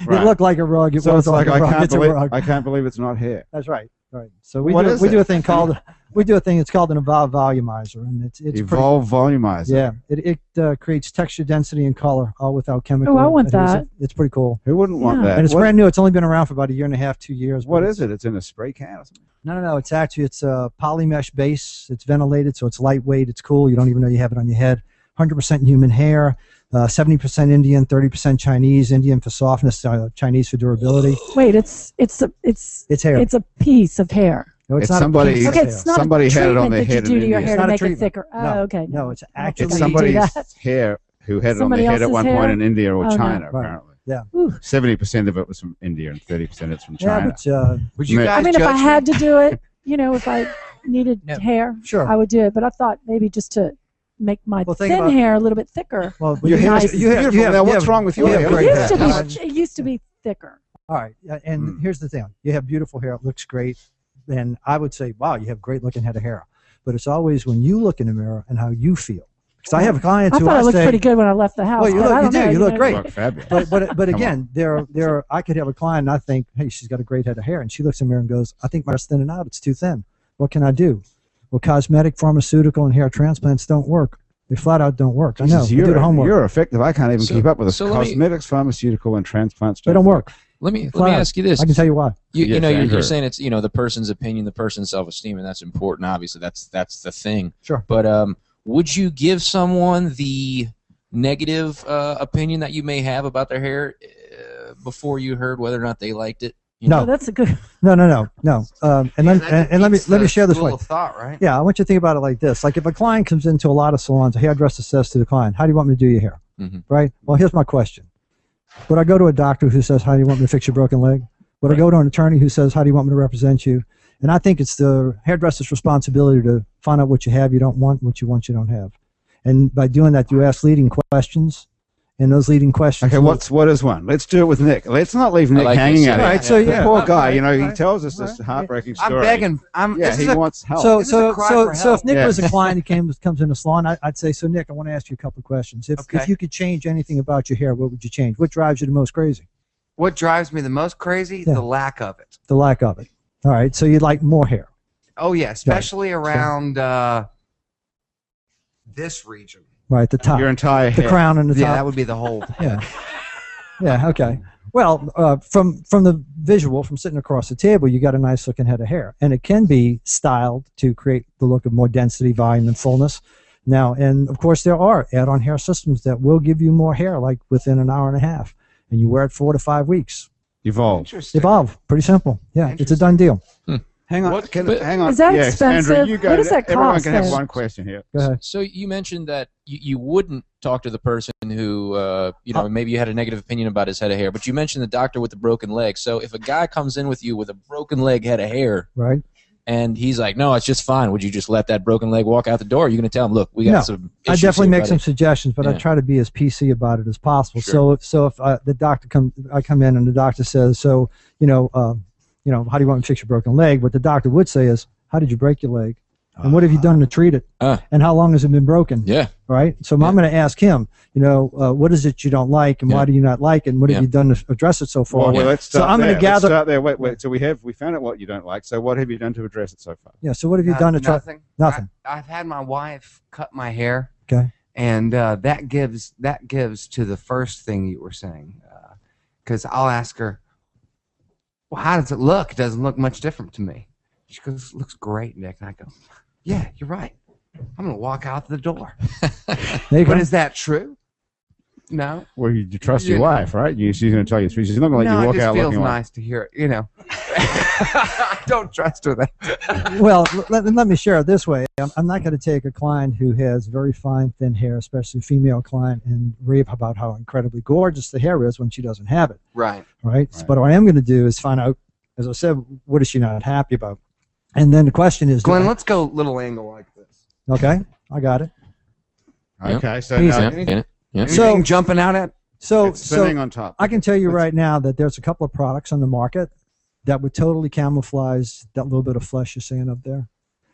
[SPEAKER 1] Right.
[SPEAKER 3] it looked like a rug. It
[SPEAKER 1] So
[SPEAKER 3] was
[SPEAKER 1] it's like
[SPEAKER 3] like a rug.
[SPEAKER 1] I
[SPEAKER 3] It's a rug.
[SPEAKER 1] can't believe it's not hair.
[SPEAKER 3] That's right. Right. So we
[SPEAKER 1] What
[SPEAKER 3] do
[SPEAKER 1] is
[SPEAKER 3] we do
[SPEAKER 1] it?
[SPEAKER 3] a thing called it's called an Evolve volumizer, and it's pretty,
[SPEAKER 1] Evolve volumizer.
[SPEAKER 3] yeah. It creates texture, density, and color, all without chemical.
[SPEAKER 2] Oh, I want
[SPEAKER 3] adhesive. It's pretty cool,
[SPEAKER 1] Who wouldn't want
[SPEAKER 2] Yeah.
[SPEAKER 1] that?
[SPEAKER 3] and it's
[SPEAKER 1] What-
[SPEAKER 3] brand new. It's only been around for about 1.5 years, 2 years.
[SPEAKER 1] What
[SPEAKER 3] but
[SPEAKER 1] is it? It's in a spray can or something?
[SPEAKER 3] No. It's a poly mesh base. It's ventilated, so it's lightweight. It's cool. You don't even know you have it on your head. 100% human hair, 70% Indian, 30% Chinese. Indian for softness, Chinese for durability.
[SPEAKER 2] Wait, it's
[SPEAKER 3] hair.
[SPEAKER 2] It's a piece of hair.
[SPEAKER 3] No,
[SPEAKER 1] It's
[SPEAKER 3] not a
[SPEAKER 1] somebody-
[SPEAKER 3] piece of
[SPEAKER 2] Okay,
[SPEAKER 3] hair.
[SPEAKER 2] it's not
[SPEAKER 1] Somebody
[SPEAKER 2] a
[SPEAKER 1] had it on
[SPEAKER 2] treatment
[SPEAKER 1] their
[SPEAKER 2] that you
[SPEAKER 1] head
[SPEAKER 2] do
[SPEAKER 1] in
[SPEAKER 2] to your
[SPEAKER 1] India.
[SPEAKER 2] hair
[SPEAKER 3] It's
[SPEAKER 2] to
[SPEAKER 3] not a
[SPEAKER 2] make it
[SPEAKER 3] treatment.
[SPEAKER 2] thicker. Oh,
[SPEAKER 3] No,
[SPEAKER 2] okay.
[SPEAKER 3] no, it's
[SPEAKER 2] Okay.
[SPEAKER 3] actually
[SPEAKER 1] It's
[SPEAKER 2] Somebody do
[SPEAKER 1] somebody's
[SPEAKER 2] that.
[SPEAKER 1] hair who had it on
[SPEAKER 2] Somebody
[SPEAKER 1] their head at
[SPEAKER 2] else's
[SPEAKER 1] one
[SPEAKER 2] hair?
[SPEAKER 1] point in India or
[SPEAKER 2] Oh, no.
[SPEAKER 1] China,
[SPEAKER 3] Right.
[SPEAKER 1] apparently.
[SPEAKER 3] Yeah.
[SPEAKER 2] Ooh.
[SPEAKER 1] 70% of it was from India and 30% it's from China.
[SPEAKER 3] Yeah, but
[SPEAKER 7] Would you
[SPEAKER 1] Man.
[SPEAKER 7] guys
[SPEAKER 2] I mean, if
[SPEAKER 7] judge
[SPEAKER 2] I
[SPEAKER 7] me?
[SPEAKER 2] had to do it, if I needed
[SPEAKER 5] No.
[SPEAKER 2] hair,
[SPEAKER 3] Sure.
[SPEAKER 2] I would do it. But I thought maybe just to make my
[SPEAKER 3] Well, think
[SPEAKER 2] thin
[SPEAKER 3] about-
[SPEAKER 2] hair a little bit thicker.
[SPEAKER 3] well,
[SPEAKER 1] Your hair
[SPEAKER 2] Nice.
[SPEAKER 1] is beautiful. Now, what's wrong with your
[SPEAKER 3] you have
[SPEAKER 1] hair?
[SPEAKER 3] great
[SPEAKER 2] It used to
[SPEAKER 3] hair.
[SPEAKER 2] be. It used to be thicker.
[SPEAKER 3] All right, and here's the thing: you have beautiful hair; it looks great, and I would say, wow, you have great looking head of hair. But it's always when you look in the mirror and how you feel. Because I have clients
[SPEAKER 2] I
[SPEAKER 3] who
[SPEAKER 2] thought I looked
[SPEAKER 3] say,
[SPEAKER 2] pretty good when I left the house.
[SPEAKER 3] Well, you
[SPEAKER 2] but
[SPEAKER 3] look-
[SPEAKER 2] I
[SPEAKER 3] you
[SPEAKER 2] don't
[SPEAKER 3] do.
[SPEAKER 2] know,
[SPEAKER 3] You look
[SPEAKER 2] know.
[SPEAKER 3] great.
[SPEAKER 1] You look fabulous.
[SPEAKER 3] but
[SPEAKER 1] Come
[SPEAKER 3] again, there I could have a client and I think, hey, she's got a great head of hair, and she looks in the mirror and goes, I think my hair's thinning out. It's too thin. What can I do? Well, cosmetic, pharmaceutical, and hair transplants don't work. They flat out don't work. I know.
[SPEAKER 1] Jesus,
[SPEAKER 3] We do the homework.
[SPEAKER 1] you're effective. I can't even
[SPEAKER 4] So-
[SPEAKER 1] keep up with this.
[SPEAKER 4] so let me-
[SPEAKER 1] Cosmetics, pharmaceutical, and transplants.
[SPEAKER 3] They don't work.
[SPEAKER 4] Let me
[SPEAKER 3] Flat out.
[SPEAKER 4] ask you this.
[SPEAKER 3] I can tell you why.
[SPEAKER 4] You
[SPEAKER 1] Yes,
[SPEAKER 4] know,
[SPEAKER 1] Andrew.
[SPEAKER 4] you're saying it's the person's opinion, the person's self-esteem, and that's important. Obviously, that's the thing.
[SPEAKER 3] Sure.
[SPEAKER 4] But would you give someone the negative opinion that you may have about their hair before you heard whether or not they liked it?
[SPEAKER 3] No.
[SPEAKER 2] Oh, that's a good.
[SPEAKER 3] No. And let me share this
[SPEAKER 7] School
[SPEAKER 3] way.
[SPEAKER 7] of thought, right?
[SPEAKER 3] Yeah, I want you to think about it like this. Like if a client comes into a lot of salons, a hairdresser says to the client, how do you want me to do your hair?
[SPEAKER 4] Mhm.
[SPEAKER 3] Right? Well, here's my question. Would I go to a doctor who says, how do you want me to fix your broken leg? Would I go to an attorney who says, how do you want me to represent you? And I think it's the hairdresser's responsibility to find out what you have you don't want, what you want you don't have. And by doing that, you ask leading questions. And those leading questions.
[SPEAKER 1] Okay, what is one? Let's do it with Nick. Let's not leave Nick
[SPEAKER 4] like
[SPEAKER 1] hanging
[SPEAKER 4] this.
[SPEAKER 1] out.
[SPEAKER 3] All right, so
[SPEAKER 1] The
[SPEAKER 3] yeah.
[SPEAKER 1] poor guy,
[SPEAKER 3] All
[SPEAKER 1] he
[SPEAKER 3] right.
[SPEAKER 1] tells us this
[SPEAKER 3] All right.
[SPEAKER 1] heartbreaking
[SPEAKER 7] I'm
[SPEAKER 1] story.
[SPEAKER 7] begging.
[SPEAKER 1] Yeah,
[SPEAKER 7] This
[SPEAKER 1] he
[SPEAKER 7] is a-
[SPEAKER 1] wants help.
[SPEAKER 7] This is a cry for
[SPEAKER 3] So if Nick
[SPEAKER 1] help.
[SPEAKER 3] was a client who comes in the salon, I'd say, so Nick, I want to ask you a couple of questions. If
[SPEAKER 7] Okay.
[SPEAKER 3] you could change anything about your hair, what would you change? What drives you the most crazy?
[SPEAKER 7] What drives me the most crazy?
[SPEAKER 3] Yeah.
[SPEAKER 7] The lack of it.
[SPEAKER 3] The lack of it. All right, so you'd like more hair.
[SPEAKER 7] Oh yeah, especially around this region.
[SPEAKER 3] Right, the top.
[SPEAKER 1] Your entire
[SPEAKER 3] The
[SPEAKER 1] head.
[SPEAKER 3] crown and the
[SPEAKER 7] Yeah,
[SPEAKER 3] top.
[SPEAKER 7] that would be the whole.
[SPEAKER 3] Yeah. Yeah, okay. Well, from the visual, from sitting across the table, you got a nice looking head of hair. And it can be styled to create the look of more density, volume, and fullness. Now, and of course, there are add-on hair systems that will give you more hair, like within an hour and a half. And you wear it 4 to 5 weeks.
[SPEAKER 1] Evolve.
[SPEAKER 7] Interesting.
[SPEAKER 3] Evolve. Pretty simple. Yeah, it's a done deal.
[SPEAKER 1] Hang on.
[SPEAKER 4] What-
[SPEAKER 1] Hang on.
[SPEAKER 2] Is that
[SPEAKER 1] yes,
[SPEAKER 2] expensive?
[SPEAKER 1] Andrew, you go.
[SPEAKER 2] What does that
[SPEAKER 1] Everyone
[SPEAKER 2] cost,
[SPEAKER 1] can have
[SPEAKER 2] though?
[SPEAKER 1] one question here.
[SPEAKER 3] Go ahead.
[SPEAKER 4] So you mentioned that you wouldn't talk to the person who, maybe you had a negative opinion about his head of hair, but you mentioned the doctor with the broken leg. So if a guy comes in with you with a broken leg head of hair,
[SPEAKER 3] Right?
[SPEAKER 4] and he's like, no, it's just fine, would you just let that broken leg walk out the door? Or are you going to tell him, look, we got
[SPEAKER 3] No.
[SPEAKER 4] some
[SPEAKER 3] I
[SPEAKER 4] issues
[SPEAKER 3] definitely
[SPEAKER 4] here,
[SPEAKER 3] make
[SPEAKER 4] buddy.
[SPEAKER 3] some suggestions, but I
[SPEAKER 4] Yeah.
[SPEAKER 3] try to be as PC about it as possible.
[SPEAKER 4] Sure.
[SPEAKER 3] So if the doctor I come in and the doctor says, so how do you want me to fix your broken leg? What the doctor would say is, how did you break your leg, and what have you done to treat it, and how long has it been broken?
[SPEAKER 4] Yeah.
[SPEAKER 3] Right. So I'm going to ask him, what is it you don't like, and why do you not like it, and what have you done to address it so far?
[SPEAKER 1] Well, let's start
[SPEAKER 3] So I'm
[SPEAKER 1] there.
[SPEAKER 3] going to gather.
[SPEAKER 1] Let's start there. Wait. So we found out what you don't like. So what have you done to address it so far?
[SPEAKER 3] Yeah. So what have you done to try?
[SPEAKER 7] Nothing.
[SPEAKER 3] Nothing.
[SPEAKER 7] I've had my wife cut my hair.
[SPEAKER 3] Okay.
[SPEAKER 7] And that gives to the first thing you were saying, because I'll ask her, well, how does it look? It doesn't look much different to me. She goes, looks great, Nick. And I go, yeah, you're right. I'm going to walk out the door.
[SPEAKER 3] There you go.
[SPEAKER 7] But is that true? No.
[SPEAKER 1] Well, you trust
[SPEAKER 7] You
[SPEAKER 1] your
[SPEAKER 7] know.
[SPEAKER 1] wife, right? She's going to tell you. She's not going to let
[SPEAKER 7] No,
[SPEAKER 1] you
[SPEAKER 7] it
[SPEAKER 1] walk
[SPEAKER 7] just
[SPEAKER 1] out
[SPEAKER 7] feels
[SPEAKER 1] looking like.
[SPEAKER 7] nice to hear it, I don't trust her that.
[SPEAKER 3] Well, let me share it this way. I'm not going to take a client who has very fine, thin hair, especially a female client, and rave about how incredibly gorgeous the hair is when she doesn't have it.
[SPEAKER 7] Right.
[SPEAKER 3] Right? But what I am going to do is find out, as I said, what is she not happy about? And then the question is,
[SPEAKER 7] Glenn, let's go little angle like this.
[SPEAKER 3] okay, I got it.
[SPEAKER 1] Okay, so
[SPEAKER 3] Easy.
[SPEAKER 1] now
[SPEAKER 4] Yeah,
[SPEAKER 1] anything,
[SPEAKER 4] yeah.
[SPEAKER 7] Anything jumping out at?
[SPEAKER 3] So
[SPEAKER 1] it's sitting on top.
[SPEAKER 3] I can tell you right now that there's a couple of products on the market that would totally camouflage that little bit of flesh you're seeing up there.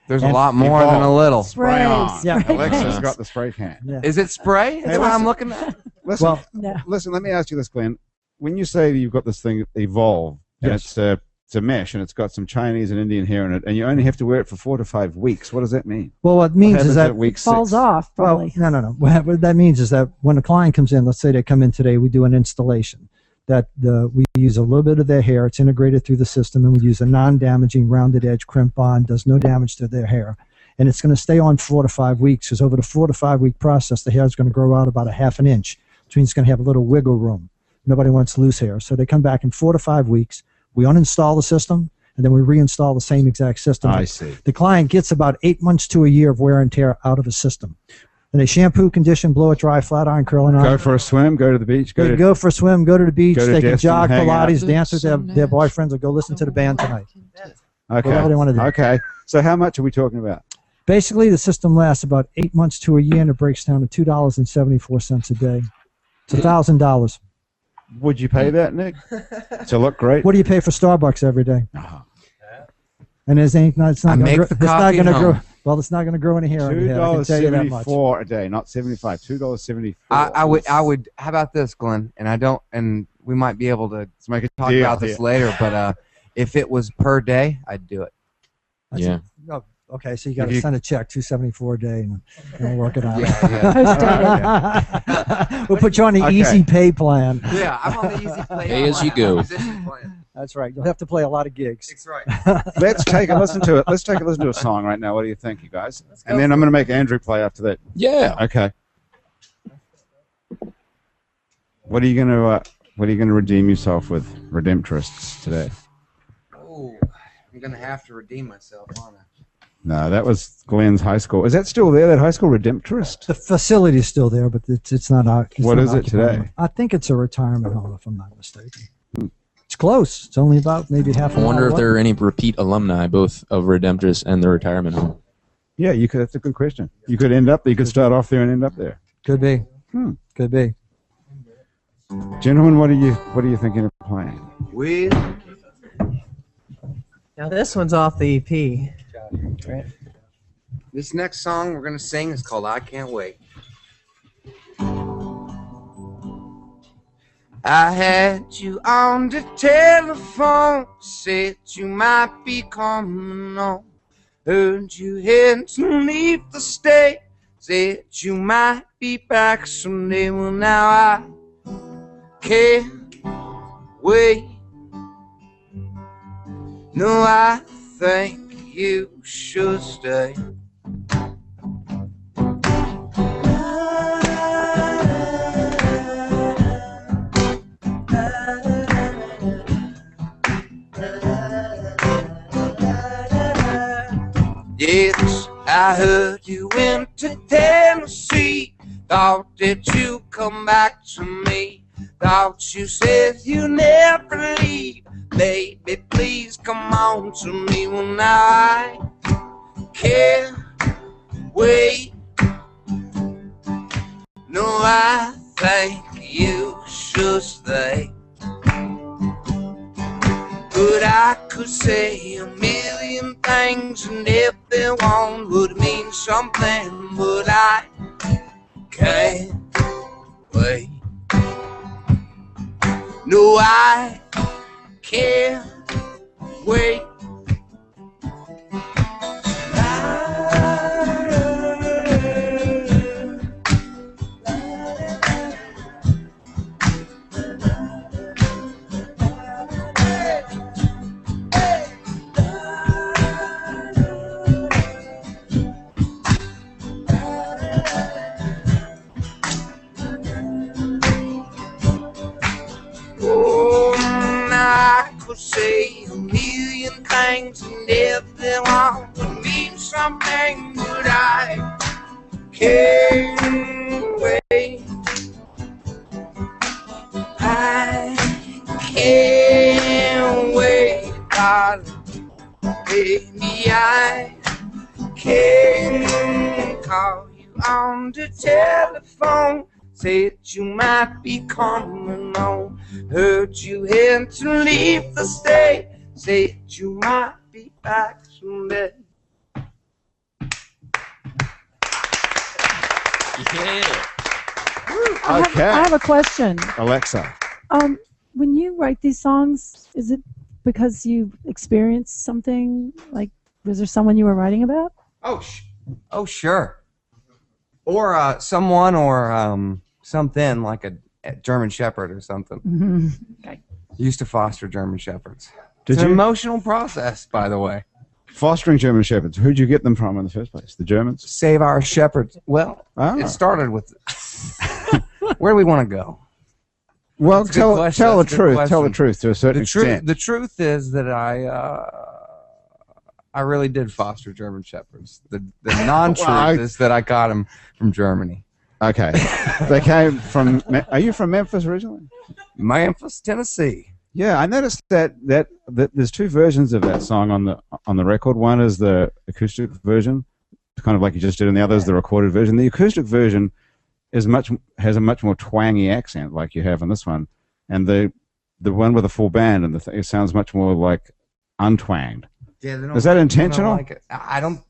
[SPEAKER 7] There's
[SPEAKER 3] And
[SPEAKER 7] a lot more than a little.
[SPEAKER 1] Spray on.
[SPEAKER 3] Yeah.
[SPEAKER 1] Alexa's got the spray can.
[SPEAKER 3] Yeah.
[SPEAKER 7] Is it spray? That's what I'm looking at.
[SPEAKER 1] Listen,
[SPEAKER 3] Well,
[SPEAKER 2] No.
[SPEAKER 1] listen. Let me ask you this, Glenn. When you say you've got this thing Evolve, and
[SPEAKER 3] Yes.
[SPEAKER 1] it's a mesh, and it's got some Chinese and Indian hair in it, and you only have to wear it for 4 to 5 weeks. What does that mean?
[SPEAKER 3] well, what it means
[SPEAKER 1] What
[SPEAKER 3] is
[SPEAKER 1] happens
[SPEAKER 3] that
[SPEAKER 1] at week
[SPEAKER 2] Falls
[SPEAKER 1] 6?
[SPEAKER 2] off probably.
[SPEAKER 3] Well, no. What that means is that when a client comes in, let's say they come in today, we do an installation. That we use a little bit of their hair. It's integrated through the system, and we use a non-damaging rounded edge crimp on. Does no damage to their hair. and it's going to stay on 4 to 5 weeks, because over the 4 to 5 week process, the hair is going to grow out about a half an inch, which means it's going to have a little wiggle room. Nobody wants loose hair. So they come back in 4 to 5 weeks. We uninstall the system, and then we reinstall the same exact system.
[SPEAKER 1] I see.
[SPEAKER 3] The client gets about 8 months to a year of wear and tear out of the system. And they shampoo, condition, blow it dry, flat iron, curling iron.
[SPEAKER 1] Go for a swim, go to the beach.
[SPEAKER 3] They go for a swim, go to the beach,
[SPEAKER 1] go to
[SPEAKER 3] they can
[SPEAKER 1] Destin,
[SPEAKER 3] jog,
[SPEAKER 1] hang out.
[SPEAKER 3] Pilates, dance with their boyfriends, or go listen to the band tonight. Whatever they want to do.
[SPEAKER 1] Okay. So how much are we talking about?
[SPEAKER 3] Basically, the system lasts about 8 months to a year, and it breaks down to $2.74 a day. It's $1,000.
[SPEAKER 1] Would you pay that, Nick? To look great?
[SPEAKER 3] What do you pay for Starbucks every day?
[SPEAKER 1] Uh-huh.
[SPEAKER 3] And it's not
[SPEAKER 7] I make the coffee at home.
[SPEAKER 3] Well, it's not going to grow any hair. I can tell you that much.
[SPEAKER 1] $2.74 a day, not 75. $2.74.
[SPEAKER 7] I would. How about this, Glenn? And we might be able to
[SPEAKER 1] Let's make a
[SPEAKER 7] talk
[SPEAKER 1] deal
[SPEAKER 7] about this
[SPEAKER 1] here.
[SPEAKER 7] later. But if it was per day, I'd do it.
[SPEAKER 4] Yeah.
[SPEAKER 3] Oh, okay, so you got
[SPEAKER 1] If
[SPEAKER 3] to
[SPEAKER 1] you-
[SPEAKER 3] send a check, $274 a day, and we'll work it out.
[SPEAKER 7] Yeah,
[SPEAKER 3] We'll put you on the
[SPEAKER 1] Okay.
[SPEAKER 3] easy pay plan.
[SPEAKER 7] yeah. I'm on the easy play.
[SPEAKER 4] Pay as you go.
[SPEAKER 7] Musician plan.
[SPEAKER 3] That's right. You'll have to play a lot of gigs.
[SPEAKER 7] That's right.
[SPEAKER 1] Let's take a listen to it. Let's take a listen to a song right now. What do you think, you guys? And then I'm going to make Andrew play after that.
[SPEAKER 4] Yeah.
[SPEAKER 1] Okay. What are you going to redeem yourself with, Redemptorists, today?
[SPEAKER 7] Oh, I'm gonna have to redeem myself, aren't I?
[SPEAKER 1] No, that was Glenn's high school. Is that still there, that high school, Redemptorist?
[SPEAKER 3] The facility is still there, but it's not out.
[SPEAKER 1] What is it today?
[SPEAKER 3] I think it's a retirement home, if I'm not mistaken. It's close. It's only about maybe half
[SPEAKER 4] I
[SPEAKER 3] an
[SPEAKER 4] wonder
[SPEAKER 3] hour
[SPEAKER 4] if there
[SPEAKER 3] away.
[SPEAKER 4] are any repeat alumni, both of Redemptorists and the retirement home.
[SPEAKER 1] Yeah, you could. That's a good question. You could end up. You could start off there and end up there.
[SPEAKER 3] Could be. Could be.
[SPEAKER 1] Gentlemen, what are you thinking of playing?
[SPEAKER 7] Well,
[SPEAKER 5] Now this one's off the EP. Right?
[SPEAKER 7] this next song we're gonna sing is called "I Can't Wait." I had you on the telephone, said you might be coming on. Heard you had to leave the state, said you might be back someday. Well, now I can't wait. No, I think you should stay. Yes, I heard you went to Tennessee. Thought that you'd come back to me. Thought you said you never leave. Baby, please come on to me. Well, now I can't wait. No, I think you should stay. But I could say a million things, and if they one would mean something, but I can't wait. No, I can't wait. Oh, I could say a million things, and if they want to mean something, but I can't wait. I can't wait, darling. Baby, I can't call you on the telephone. Said you might be coming on. Heard you had to leave the state. Said you might be back someday.
[SPEAKER 4] Yeah.
[SPEAKER 2] I have a question.
[SPEAKER 1] Alexa.
[SPEAKER 2] When you write these songs, is it because you experienced something? Like, was there someone you were writing about?
[SPEAKER 7] Oh, sure. Or someone, or something like a German Shepherd or something.
[SPEAKER 2] Mm-hmm. Okay.
[SPEAKER 7] Used to foster German Shepherds.
[SPEAKER 1] Did
[SPEAKER 7] It's
[SPEAKER 1] you?
[SPEAKER 7] an emotional process, by the way.
[SPEAKER 1] Fostering German Shepherds. Who'd you get them from in the first place? The Germans?
[SPEAKER 7] Save our shepherds. Well, it started with. Where do we want to go?
[SPEAKER 1] Well,
[SPEAKER 7] That's a good question.
[SPEAKER 1] tell the
[SPEAKER 7] That's a good
[SPEAKER 1] truth. Tell the
[SPEAKER 7] question.
[SPEAKER 1] truth to a certain extent.
[SPEAKER 7] The truth is that I really did foster German shepherds. The non-truth is that I got them from Germany.
[SPEAKER 1] Okay. They came from. Are you from Memphis originally?
[SPEAKER 7] Memphis, Tennessee.
[SPEAKER 1] Yeah, I noticed that there's two versions of that song on the record. One is the acoustic version, kind of like you just did, and the other is the recorded version. The acoustic version has a much more twangy accent, like you have in this one, and the one with the full band and it sounds much more like untwanged.
[SPEAKER 7] Yeah,
[SPEAKER 1] is that intentional?
[SPEAKER 7] I don't.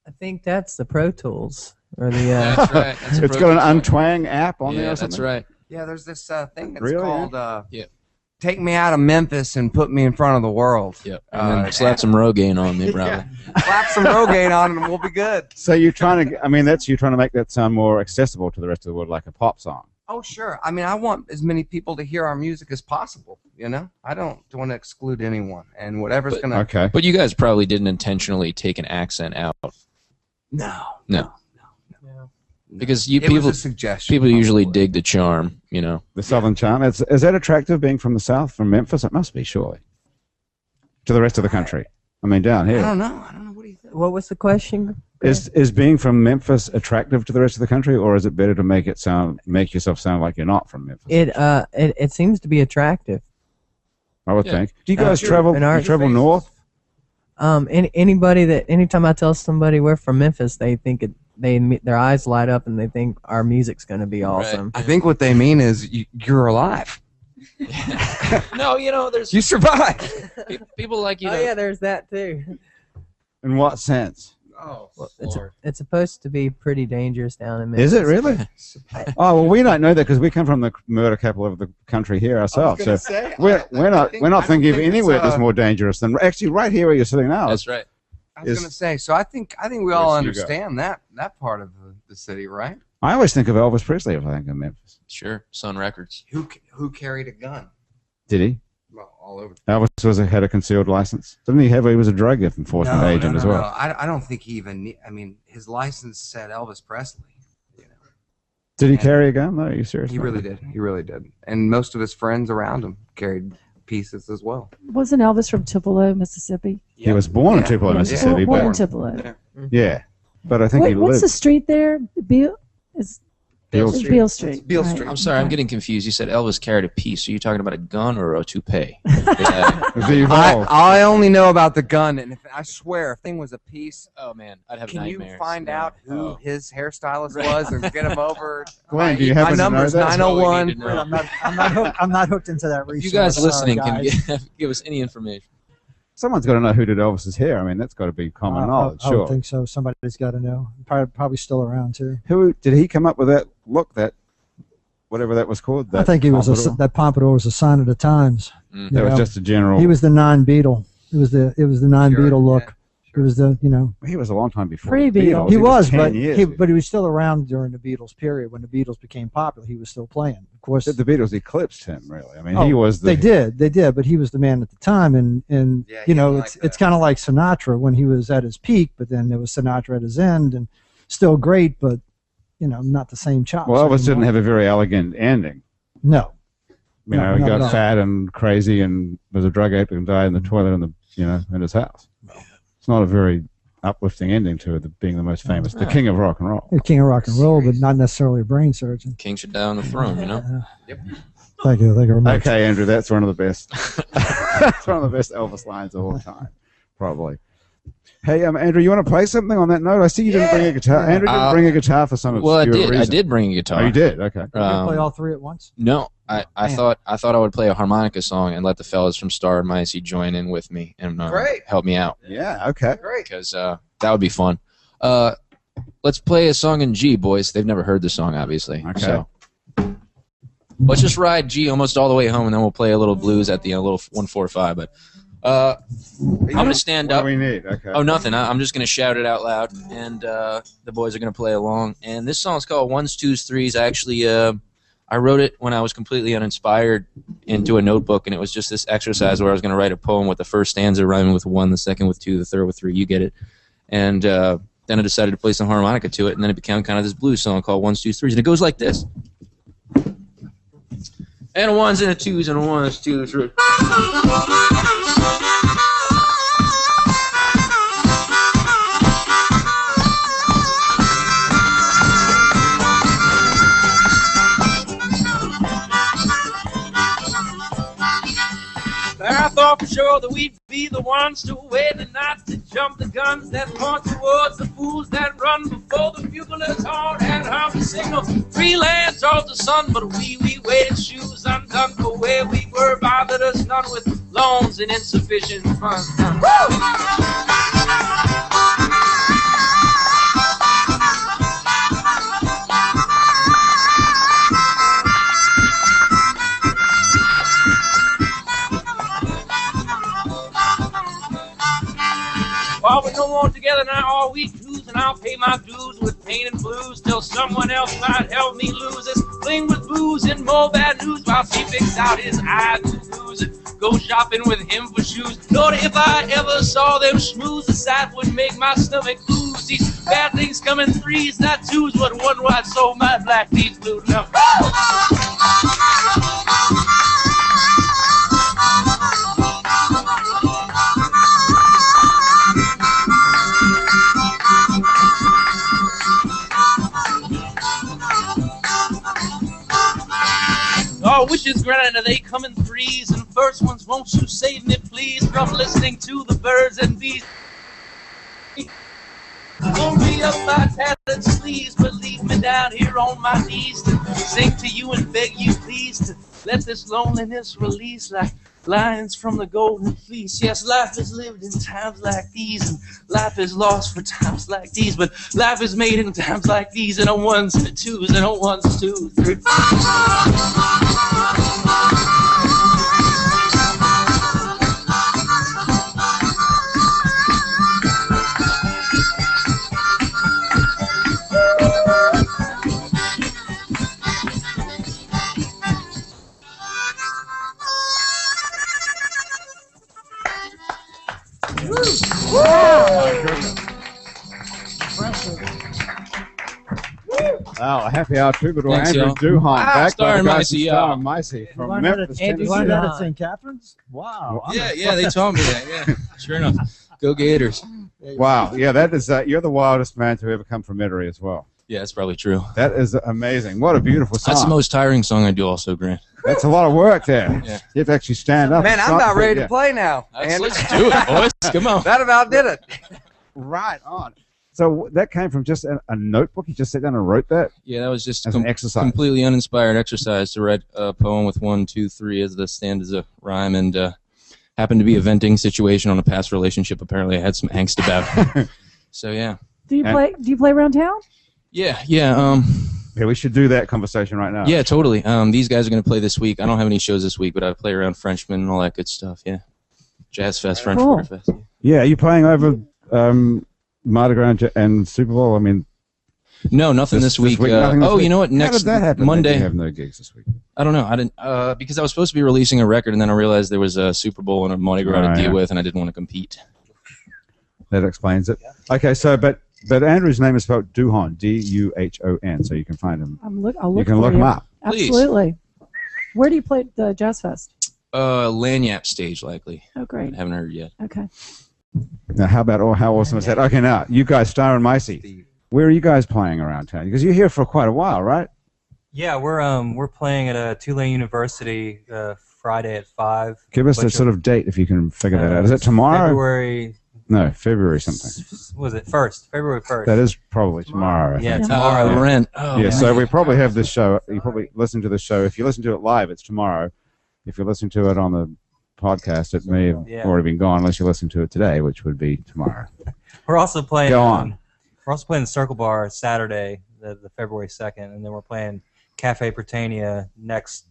[SPEAKER 5] I think that's the Pro Tools or the.
[SPEAKER 4] That's right. That's
[SPEAKER 1] it's got an untwang app on there.
[SPEAKER 4] Yeah,
[SPEAKER 1] Or
[SPEAKER 4] that's
[SPEAKER 1] something?
[SPEAKER 4] right.
[SPEAKER 7] Yeah, there's this thing that's
[SPEAKER 1] Really?
[SPEAKER 7] called "Take Me Out of Memphis and Put Me in Front of the World."
[SPEAKER 4] Yep. And then slap some Rogaine on me, probably.
[SPEAKER 7] Slap some Rogaine on and we'll be good.
[SPEAKER 1] So you're trying to. I mean, you're trying to make that sound more accessible to the rest of the world, like a pop song.
[SPEAKER 7] Oh, sure. I mean, I want as many people to hear our music as possible. You know, I don't want to exclude anyone, and whatever's gonna.
[SPEAKER 1] Okay.
[SPEAKER 4] But you guys probably didn't intentionally take an accent out.
[SPEAKER 7] No.
[SPEAKER 4] Because
[SPEAKER 7] It was
[SPEAKER 4] people
[SPEAKER 7] a suggestion.
[SPEAKER 4] people usually
[SPEAKER 7] probably.
[SPEAKER 4] dig the charm, you know.
[SPEAKER 1] The Southern charm. Is that attractive, being from the South, from Memphis? It must be, surely. To the rest of the country. I mean, down
[SPEAKER 7] I
[SPEAKER 1] here.
[SPEAKER 7] don't know. What do you think?
[SPEAKER 5] What was the question?
[SPEAKER 1] Is being from Memphis attractive to the rest of the country, or is it better to make yourself sound like you're not from Memphis?
[SPEAKER 5] It seems to be attractive.
[SPEAKER 1] I would
[SPEAKER 4] Yeah.
[SPEAKER 1] think. Do you guys
[SPEAKER 5] Sure.
[SPEAKER 1] travel?
[SPEAKER 5] In our-
[SPEAKER 1] You travel north?
[SPEAKER 5] Anytime I tell somebody we're from Memphis, they think their eyes light up and they think our music's going to be awesome.
[SPEAKER 7] I think what they mean is you're alive.
[SPEAKER 4] No, you know, there's
[SPEAKER 7] You survived.
[SPEAKER 4] people like you.
[SPEAKER 5] Oh
[SPEAKER 4] know,
[SPEAKER 5] yeah, there's that too.
[SPEAKER 1] In what sense?
[SPEAKER 7] Oh,
[SPEAKER 5] Well, it's supposed to be pretty dangerous down in Memphis.
[SPEAKER 1] Is it really? Oh well, we don't know that because we come from the murder capital of the country here ourselves. So we're not thinking of anywhere that's more dangerous than actually right here where you're sitting now.
[SPEAKER 4] That's right.
[SPEAKER 7] I was
[SPEAKER 1] is-
[SPEAKER 7] going to say. So I think we all
[SPEAKER 1] Where's Hugo?
[SPEAKER 7] understand that part of the city, right?
[SPEAKER 1] I always think of Elvis Presley if I think of Memphis.
[SPEAKER 4] Sure. Sun Records.
[SPEAKER 7] Who carried a gun?
[SPEAKER 1] Did he?
[SPEAKER 7] Well, all over.
[SPEAKER 1] Elvis had a concealed license. Didn't he was a drug enforcement agent as well.
[SPEAKER 7] No. I don't think he even. I mean, his license said Elvis Presley. You know,
[SPEAKER 1] Did he carry a gun? No, are you serious?
[SPEAKER 7] he really did. He really did. And most of his friends around him carried pieces as well.
[SPEAKER 2] Wasn't Elvis from Tupelo, Mississippi?
[SPEAKER 1] He was born in
[SPEAKER 7] Yeah.
[SPEAKER 1] Tupelo,
[SPEAKER 2] Yeah,
[SPEAKER 1] Mississippi,
[SPEAKER 2] born in
[SPEAKER 1] but
[SPEAKER 2] Tupelo.
[SPEAKER 1] yeah. But I think he
[SPEAKER 2] What's
[SPEAKER 1] lived.
[SPEAKER 2] the street there? Beale
[SPEAKER 1] Beale
[SPEAKER 2] It's
[SPEAKER 1] Street.
[SPEAKER 2] Beale Street.
[SPEAKER 7] Beale
[SPEAKER 2] right.
[SPEAKER 7] Street.
[SPEAKER 4] I'm sorry, I'm getting confused. You said Elvis carried a piece. Are you talking about a gun or a toupee? Yeah.
[SPEAKER 1] The evolved.
[SPEAKER 7] I only know about the gun, and I swear, if thing was a piece,
[SPEAKER 4] Oh man, I'd have
[SPEAKER 7] can you
[SPEAKER 4] nightmares.
[SPEAKER 7] find
[SPEAKER 4] Yeah.
[SPEAKER 7] out who
[SPEAKER 4] Oh.
[SPEAKER 7] his hairstylist was and get him over?
[SPEAKER 1] Glenn, do you
[SPEAKER 7] My
[SPEAKER 1] happen to know
[SPEAKER 7] number's
[SPEAKER 1] that?
[SPEAKER 4] That's all we
[SPEAKER 7] 901.
[SPEAKER 4] need to know.
[SPEAKER 3] I'm not hooked into that research.
[SPEAKER 4] You guys
[SPEAKER 3] Sorry,
[SPEAKER 4] listening
[SPEAKER 3] guys.
[SPEAKER 4] can give us any information.
[SPEAKER 1] Someone's got to know who did Elvis's hair. I mean, that's got to be common knowledge,
[SPEAKER 3] I
[SPEAKER 1] sure.
[SPEAKER 3] would think so. Somebody's got to know. Probably still around too.
[SPEAKER 1] Who did he come up with that look? That whatever that was called.
[SPEAKER 3] I think he was
[SPEAKER 1] pompadour?
[SPEAKER 3] that pompadour was a sign of the times.
[SPEAKER 4] Mm.
[SPEAKER 1] That
[SPEAKER 3] you
[SPEAKER 1] was
[SPEAKER 3] know.
[SPEAKER 1] just a general.
[SPEAKER 3] He was the non-Beatle. It was the non-Beatle
[SPEAKER 7] Sure,
[SPEAKER 3] look.
[SPEAKER 7] yeah,
[SPEAKER 3] It was the
[SPEAKER 1] He was a long time before
[SPEAKER 2] Pre-Beatles.
[SPEAKER 1] the Beatles.
[SPEAKER 3] He was,
[SPEAKER 1] 10
[SPEAKER 3] but
[SPEAKER 1] years
[SPEAKER 3] he
[SPEAKER 1] before.
[SPEAKER 3] was still around during the Beatles period when the Beatles became popular. He was still playing. Of course,
[SPEAKER 1] The Beatles eclipsed him, really. I mean,
[SPEAKER 3] Oh,
[SPEAKER 1] he was the.
[SPEAKER 3] they did, but he was the man at the time, and
[SPEAKER 7] Yeah,
[SPEAKER 3] you
[SPEAKER 7] he
[SPEAKER 3] know,
[SPEAKER 7] didn't
[SPEAKER 3] it's
[SPEAKER 7] like
[SPEAKER 3] it's
[SPEAKER 7] that.
[SPEAKER 3] kind of like Sinatra when he was at his peak, but then there was Sinatra at his end, and still great, but you know, not the same chops.
[SPEAKER 1] Well, Elvis
[SPEAKER 3] anymore.
[SPEAKER 1] didn't have a very elegant ending.
[SPEAKER 3] No,
[SPEAKER 1] You
[SPEAKER 3] No,
[SPEAKER 1] know, he
[SPEAKER 3] not at all.
[SPEAKER 1] got fat and crazy and was a drug addict and died in the toilet in his house. It's not a very uplifting ending to it, being the most famous, the king of rock and roll.
[SPEAKER 3] the king of rock and roll, but not necessarily a brain surgeon.
[SPEAKER 4] King should die on the throne, you know.
[SPEAKER 3] Thank you very much.
[SPEAKER 1] Okay, Andrew, that's one of the best. That's one of the best Elvis lines of all time, probably. Hey, Andrew, you want to play something on that note? I see you didn't bring a guitar. Andrew didn't bring a guitar for some
[SPEAKER 4] Well, I
[SPEAKER 1] obscure
[SPEAKER 4] did.
[SPEAKER 1] reason.
[SPEAKER 4] I did bring a guitar.
[SPEAKER 1] Oh, you did? Okay.
[SPEAKER 3] You play all three at once.
[SPEAKER 4] No, I
[SPEAKER 3] Man.
[SPEAKER 4] thought I would play a harmonica song and let the fellas from Star and Micey join in with me and
[SPEAKER 7] Great.
[SPEAKER 4] help me out
[SPEAKER 1] Yeah, okay.
[SPEAKER 7] Great.
[SPEAKER 4] because that would be fun. Let's play a song in G, boys. They've never heard the song, obviously.
[SPEAKER 1] Okay.
[SPEAKER 4] So let's just ride G almost all the way home, and then we'll play a little blues at the end, a little 1-4-5. But I'm gonna stand
[SPEAKER 1] What
[SPEAKER 4] up.
[SPEAKER 1] do we need? Okay.
[SPEAKER 4] Oh, nothing. I'm just going to shout it out loud, and the boys are going to play along. And this song's called Ones, Twos, Threes. I I wrote it when I was completely uninspired into a notebook, and it was just this exercise where I was going to write a poem with the first stanza rhyming with 1, the second with 2, the third with 3. You get it. And then I decided to play some harmonica to it, and then it became kind of this blues song called 1s, 2s, 3s, and it goes like this. And a 1s and a 2s and a 1s, 2s, 3. I thought for sure that we'd be the ones to wait the nights, to jump the guns that point towards the fools that run before the bugler's horn and hum the signal. Free land towards the sun, but we waited, shoes undone for where we were, bothered us none with loans and insufficient funds. Well, we don't want together now all we choose, and I'll pay my dues with pain and blues till someone else might help me lose this fling with booze and more bad news while he picks out his eyes to lose it. Go shopping with him for shoes. Lord, if I ever saw them schmooze, the sight would make my stomach ooze. These bad things come in 3s, not 2s, but 1 white soul my black teeth blue. Now. All wishes granted, they come in 3s, and first ones, won't you save me, please, from listening to the birds and bees. Pull me up my tattered sleeves, but leave me down here on my knees to sing to you and beg you please to let this loneliness release like lions from the golden fleece. Yes, life is lived in times like these, and life is lost for times like these, but life is made in times like these, and a 1s and a 2s and a 1s, 2s, 3.
[SPEAKER 1] Wow, a happy hour troubadour,
[SPEAKER 4] Thanks,
[SPEAKER 1] Andrew
[SPEAKER 4] y'all.
[SPEAKER 1] Duhon, back by the guys
[SPEAKER 4] Micey,
[SPEAKER 1] starring Micey
[SPEAKER 3] You
[SPEAKER 1] from
[SPEAKER 3] learned how to-
[SPEAKER 1] Memphis,
[SPEAKER 3] you
[SPEAKER 1] Tennessee.
[SPEAKER 3] learned that at St. Catherine's? Wow.
[SPEAKER 4] Yeah, they told me that. Yeah, sure enough. Go Gators.
[SPEAKER 1] Wow, yeah, that is you're the wildest man to ever come from Metairie as well.
[SPEAKER 4] Yeah, that's probably true.
[SPEAKER 1] That is amazing. What a beautiful song.
[SPEAKER 4] That's the most tiring song I do, also, Grant.
[SPEAKER 1] That's a lot of work there.
[SPEAKER 4] Yeah.
[SPEAKER 1] You have to actually stand up.
[SPEAKER 7] Man,
[SPEAKER 1] and
[SPEAKER 7] I'm
[SPEAKER 1] start
[SPEAKER 7] about ready
[SPEAKER 1] yeah.
[SPEAKER 7] to play now.
[SPEAKER 4] Let's do it, boys. Come on.
[SPEAKER 7] That about did it.
[SPEAKER 1] Right on. So that came from just a notebook? You just sat down and wrote that
[SPEAKER 4] Yeah, that was just
[SPEAKER 1] as an exercise?
[SPEAKER 4] completely uninspired exercise to write a poem with 1, 2, 3 as the stanza rhyme, and happened to be a venting situation on a past relationship. Apparently, I had some angst about. So yeah.
[SPEAKER 2] Do you play around town?
[SPEAKER 4] Yeah.
[SPEAKER 1] Yeah, we should do that conversation right now.
[SPEAKER 4] Yeah, totally. These guys are going to play this week. I don't have any shows this week, but I play around Frenchmen and all that good stuff. Yeah, Jazz Fest, French
[SPEAKER 2] Cool.
[SPEAKER 4] Quarter Fest.
[SPEAKER 1] Yeah, are you playing over Mardi Gras and Super Bowl? I mean,
[SPEAKER 4] no, nothing this week.
[SPEAKER 1] nothing this week?
[SPEAKER 4] You know what?
[SPEAKER 1] How
[SPEAKER 4] Next
[SPEAKER 1] did that happen?
[SPEAKER 4] Monday.
[SPEAKER 1] You have no gigs this week.
[SPEAKER 4] I don't know. I didn't because I was supposed to be releasing a record, and then I realized there was a Super Bowl and a Mardi Gras to deal with, and I didn't want to compete.
[SPEAKER 1] That explains it. Okay, so but Andrew's name is spelled Duhon, D-U-H-O-N, so you can find him.
[SPEAKER 2] I'll
[SPEAKER 1] You
[SPEAKER 2] look
[SPEAKER 1] can
[SPEAKER 2] for
[SPEAKER 1] look him up.
[SPEAKER 4] Please.
[SPEAKER 2] Absolutely. Where do you play at the Jazz Fest?
[SPEAKER 4] Lanyap stage, likely.
[SPEAKER 2] Oh,
[SPEAKER 4] I
[SPEAKER 2] great.
[SPEAKER 4] haven't heard yet.
[SPEAKER 2] Okay.
[SPEAKER 1] Now, how awesome is that? Okay, now you guys, Star and Micey, where are you guys playing around town? Because you're here for quite a while, right?
[SPEAKER 6] Yeah, we're playing at Tulane University Friday at 5.
[SPEAKER 1] Give us a sort of date if you can figure that out. Is it tomorrow?
[SPEAKER 6] February.
[SPEAKER 1] No, February something.
[SPEAKER 6] Was it 1st? February 1st.
[SPEAKER 1] That is probably tomorrow. I
[SPEAKER 6] Yeah,
[SPEAKER 1] think.
[SPEAKER 6] tomorrow.
[SPEAKER 4] Rent. Oh,
[SPEAKER 1] Yeah,
[SPEAKER 4] man.
[SPEAKER 1] so we probably have this show. You probably listen to the show. If you listen to it live, it's tomorrow. If you listen to it on the podcast, it may have already been gone unless you listen to it today, which would be tomorrow.
[SPEAKER 6] We're also playing.
[SPEAKER 1] Go on.
[SPEAKER 6] We're also playing the Circle Bar Saturday, the February 2nd, and then we're playing Cafe Britannia next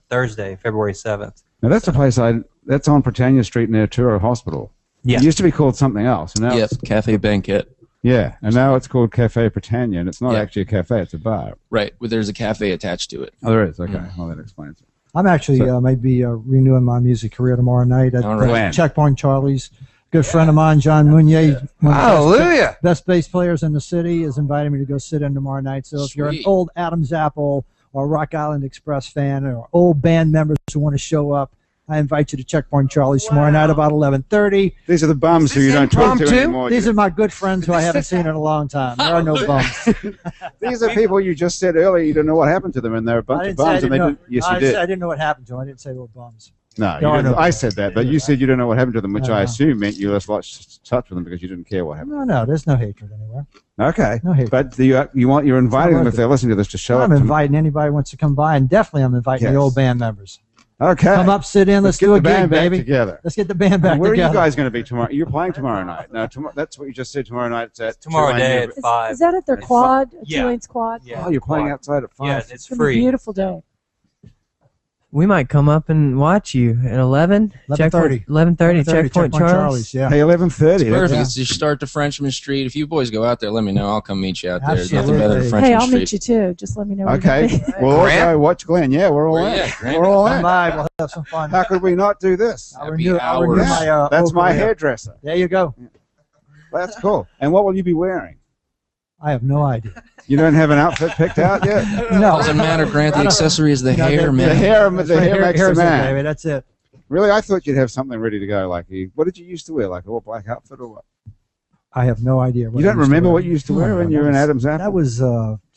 [SPEAKER 6] Thursday, February 7th.
[SPEAKER 1] Now that's a place that's on Britannia Street near Truro Hospital.
[SPEAKER 6] Yeah.
[SPEAKER 1] It used to be called something else. And now
[SPEAKER 4] Yep, Cafe Banquet.
[SPEAKER 1] Yeah, and now it's called Cafe Britannia, and it's not
[SPEAKER 8] Yeah.
[SPEAKER 1] actually a cafe; it's a bar.
[SPEAKER 8] Right. Well, there's a cafe attached to it.
[SPEAKER 1] Oh, there is. Okay, well that explains it.
[SPEAKER 3] I'm actually
[SPEAKER 1] So-
[SPEAKER 3] maybe renewing my music career tomorrow night at
[SPEAKER 8] All right.
[SPEAKER 1] When?
[SPEAKER 3] Checkpoint Charlie's. Good friend of mine, John Munier, one of the
[SPEAKER 7] Hallelujah.
[SPEAKER 3] best bass players in the city, is inviting me to go sit in tomorrow night. So if you're an
[SPEAKER 8] Sweet.
[SPEAKER 3] old Adam's Apple or Rock Island Express fan or old band members who want to show up, I invite you to Checkpoint Charlie's tomorrow night about 11:30.
[SPEAKER 1] These are the bums who
[SPEAKER 7] Is
[SPEAKER 1] you
[SPEAKER 7] this
[SPEAKER 1] don't talk to
[SPEAKER 7] impromptu?
[SPEAKER 1] anymore.
[SPEAKER 3] These are my good friends who I haven't seen in a long time. There are no bums.
[SPEAKER 1] These are people you just said earlier you don't know what happened to them, and they're a bunch
[SPEAKER 3] I
[SPEAKER 1] of
[SPEAKER 3] didn't say I
[SPEAKER 1] bums, and they
[SPEAKER 3] didn't
[SPEAKER 1] did. Yes, you
[SPEAKER 3] I
[SPEAKER 1] did.
[SPEAKER 3] said I didn't know what happened to them. I didn't say they were bums.
[SPEAKER 1] No, you
[SPEAKER 3] No, I
[SPEAKER 1] didn't.
[SPEAKER 3] know.
[SPEAKER 1] I said that, but you said you don't know what happened to them, which I
[SPEAKER 3] No.
[SPEAKER 1] assume meant you lost touch with them because you didn't care what happened.
[SPEAKER 3] No, there's no hatred anywhere.
[SPEAKER 1] Okay,
[SPEAKER 3] No hatred.
[SPEAKER 1] but you're inviting them
[SPEAKER 3] worth
[SPEAKER 1] if they're listening to this to show
[SPEAKER 3] I'm
[SPEAKER 1] up.
[SPEAKER 3] inviting anybody who wants to come by, and definitely I'm inviting
[SPEAKER 1] Yes.
[SPEAKER 3] the old band members.
[SPEAKER 1] Okay,
[SPEAKER 3] Come up, sit in, let's
[SPEAKER 1] get
[SPEAKER 3] do
[SPEAKER 1] the
[SPEAKER 3] a
[SPEAKER 1] band
[SPEAKER 3] gig,
[SPEAKER 1] back
[SPEAKER 3] baby.
[SPEAKER 1] together.
[SPEAKER 3] Let's get the band back
[SPEAKER 1] Where
[SPEAKER 3] together.
[SPEAKER 1] are you guys going to be tomorrow? You're playing tomorrow night. No, that's what you just said. Tomorrow night it's at
[SPEAKER 6] Tomorrow
[SPEAKER 1] 2
[SPEAKER 6] day
[SPEAKER 1] a.m.
[SPEAKER 6] at
[SPEAKER 2] Is,
[SPEAKER 6] 5.
[SPEAKER 2] is that at their
[SPEAKER 1] At
[SPEAKER 2] quad?
[SPEAKER 6] Yeah.
[SPEAKER 2] Tulane's quad?
[SPEAKER 6] Yeah.
[SPEAKER 1] Oh, you're playing
[SPEAKER 6] Quad.
[SPEAKER 1] outside at 5.
[SPEAKER 6] Yeah, it's
[SPEAKER 2] It's gonna be a
[SPEAKER 6] free.
[SPEAKER 2] beautiful day.
[SPEAKER 5] We might come up and watch you at 11.
[SPEAKER 3] 11:30.
[SPEAKER 5] 11:30. Checkpoint Charlie's.
[SPEAKER 3] Yeah.
[SPEAKER 1] Hey, 11:30.
[SPEAKER 8] It's perfect.
[SPEAKER 3] Yeah.
[SPEAKER 8] It's just start to Frenchman Street. If you boys go out there, let me know. I'll come meet you out there. There's nothing
[SPEAKER 3] Absolutely.
[SPEAKER 8] better than Frenchman
[SPEAKER 2] Hey, I'll
[SPEAKER 8] Street.
[SPEAKER 2] meet you too. Just let me know. where
[SPEAKER 1] Okay.
[SPEAKER 2] you're gonna be.
[SPEAKER 1] Well,
[SPEAKER 7] Grant?
[SPEAKER 1] also watch Glenn. Yeah, we're all
[SPEAKER 8] Where
[SPEAKER 1] in.
[SPEAKER 8] you at, Grant?
[SPEAKER 1] We're all
[SPEAKER 3] Come
[SPEAKER 1] in.
[SPEAKER 3] by, we'll have some fun.
[SPEAKER 1] How could we not do this?
[SPEAKER 3] I'll
[SPEAKER 8] Happy
[SPEAKER 3] I'll renew
[SPEAKER 8] hours.
[SPEAKER 3] my,
[SPEAKER 1] That's
[SPEAKER 3] old
[SPEAKER 1] my
[SPEAKER 3] career.
[SPEAKER 1] hairdresser.
[SPEAKER 3] There you go.
[SPEAKER 1] That's cool. And what will you be wearing?
[SPEAKER 3] I have no idea.
[SPEAKER 1] You don't have an outfit picked out yet?
[SPEAKER 3] No.
[SPEAKER 8] Doesn't matter, Grant. The accessory is the
[SPEAKER 3] No,
[SPEAKER 8] hair,
[SPEAKER 3] the
[SPEAKER 8] man.
[SPEAKER 1] The hair makes the
[SPEAKER 3] Hair's it,
[SPEAKER 1] man.
[SPEAKER 3] baby. That's it.
[SPEAKER 1] Really, I thought you'd have something ready to go. Like, what did you used to wear? Like an all black outfit or what?
[SPEAKER 3] I have no idea.
[SPEAKER 1] You don't remember what you used to wear
[SPEAKER 3] No,
[SPEAKER 1] when you were in Adam's Apple?
[SPEAKER 3] That was,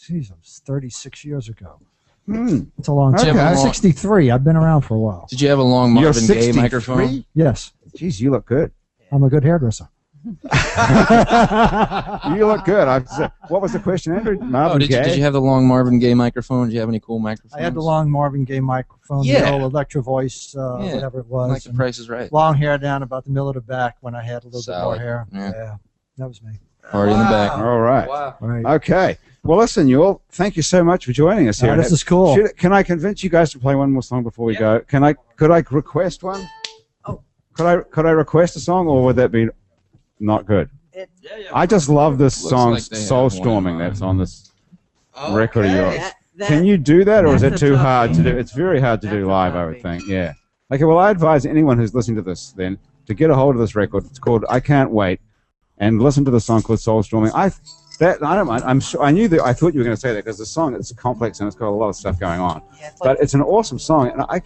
[SPEAKER 3] geez, it was 36 years ago.
[SPEAKER 1] Hmm.
[SPEAKER 3] It's a long
[SPEAKER 1] Okay.
[SPEAKER 3] time. I'm 63. I've been around for a while.
[SPEAKER 8] Did you have a long
[SPEAKER 1] You're
[SPEAKER 8] Marvin Gaye
[SPEAKER 1] 63?
[SPEAKER 8] microphone?
[SPEAKER 3] Yes,
[SPEAKER 1] Jeez, you look good.
[SPEAKER 3] I'm a good hairdresser.
[SPEAKER 1] You look good. What was the question, Andrew? Marvin
[SPEAKER 8] Did
[SPEAKER 1] Gaye?
[SPEAKER 8] you have the long Marvin Gaye microphone? Did you have any cool microphones?
[SPEAKER 3] I had the long Marvin Gaye microphone,
[SPEAKER 8] Yeah.
[SPEAKER 3] the old Electro Voice,
[SPEAKER 8] Yeah.
[SPEAKER 3] whatever it was.
[SPEAKER 8] Like the
[SPEAKER 3] and
[SPEAKER 8] Price is Right.
[SPEAKER 3] long hair down about the middle of the back when I had a little bit more
[SPEAKER 8] Solid.
[SPEAKER 3] hair.
[SPEAKER 8] Yeah.
[SPEAKER 3] That was me.
[SPEAKER 8] Party in the back.
[SPEAKER 1] All right.
[SPEAKER 3] All right.
[SPEAKER 1] Okay. Well, listen, you all. Thank you so much for joining us here.
[SPEAKER 3] This is cool.
[SPEAKER 1] Can I convince you guys to play one more song before we go? Could I request one?
[SPEAKER 5] Oh.
[SPEAKER 1] Could I request a song, or would that be not good? I just love this
[SPEAKER 8] Looks
[SPEAKER 1] song,
[SPEAKER 8] like they have
[SPEAKER 1] Soul
[SPEAKER 8] one
[SPEAKER 1] Storming,
[SPEAKER 8] in
[SPEAKER 1] that's on this record of yours. Can you do that, or is it
[SPEAKER 5] that's a
[SPEAKER 1] too
[SPEAKER 5] tough
[SPEAKER 1] hard to
[SPEAKER 5] beat.
[SPEAKER 1] do? It's very hard to
[SPEAKER 5] That's
[SPEAKER 1] do
[SPEAKER 5] a
[SPEAKER 1] live,
[SPEAKER 5] tough
[SPEAKER 1] I would
[SPEAKER 5] beat.
[SPEAKER 1] think. Yeah. Okay. Well, I advise anyone who's listening to this then to get a hold of this record. It's called "I Can't Wait," and listen to the song called "Soul Storming." I don't mind. I'm sure. I knew that. I thought you were going to say that because the song it's complex and it's got a lot of stuff going on. But it's an awesome song, and I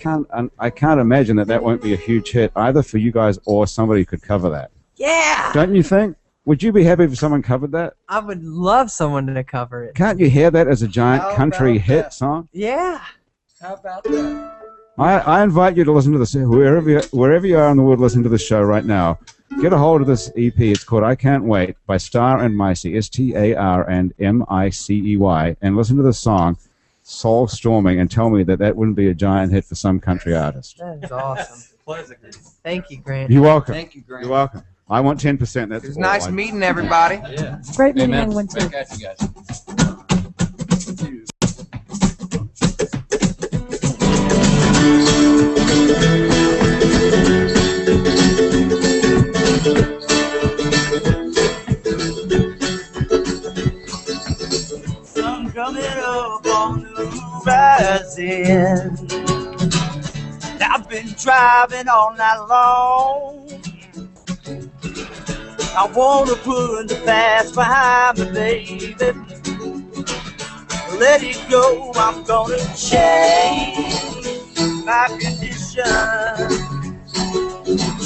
[SPEAKER 1] can't imagine that won't be a huge hit either for you guys or somebody who could cover that.
[SPEAKER 5] Yeah.
[SPEAKER 1] Don't you think? Would you be happy if someone covered that?
[SPEAKER 5] I would love someone to cover it.
[SPEAKER 1] Can't you hear that as a giant
[SPEAKER 3] How
[SPEAKER 1] country
[SPEAKER 3] about
[SPEAKER 1] hit
[SPEAKER 3] that?
[SPEAKER 1] song?
[SPEAKER 5] Yeah.
[SPEAKER 3] How about that?
[SPEAKER 1] I invite you to listen to this wherever you are in the world. Listen to the show right now. Get a hold of this EP. It's called "I Can't Wait" by Star and Micey, STAR and MICEY, and listen to the song "Soul Storming" and tell me that wouldn't be a giant hit for some country artist.
[SPEAKER 5] That is awesome. Thank you, Grant.
[SPEAKER 1] You're welcome.
[SPEAKER 7] Thank you, Grant.
[SPEAKER 1] You're welcome. I want 10%. That's
[SPEAKER 7] It was
[SPEAKER 1] all
[SPEAKER 7] nice
[SPEAKER 1] I-
[SPEAKER 7] meeting everybody.
[SPEAKER 2] Great
[SPEAKER 8] Hey,
[SPEAKER 2] meeting
[SPEAKER 8] man.
[SPEAKER 2] everyone too.
[SPEAKER 8] Back at you guys.
[SPEAKER 9] Sun coming up on the horizon. I've been driving all night long. I wanna put the past behind me, baby. Let it go, I'm gonna change my condition.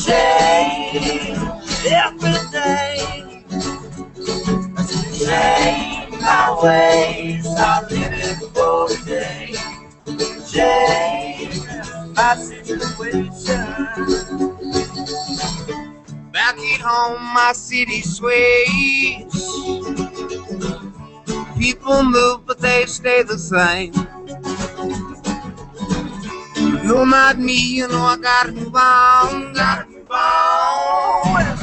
[SPEAKER 9] Change everything. Change my ways, I'm living for today. Change my situation. Back at home, my city sways. People move, but they stay the same. You're not me, you know I gotta move on, gotta move on.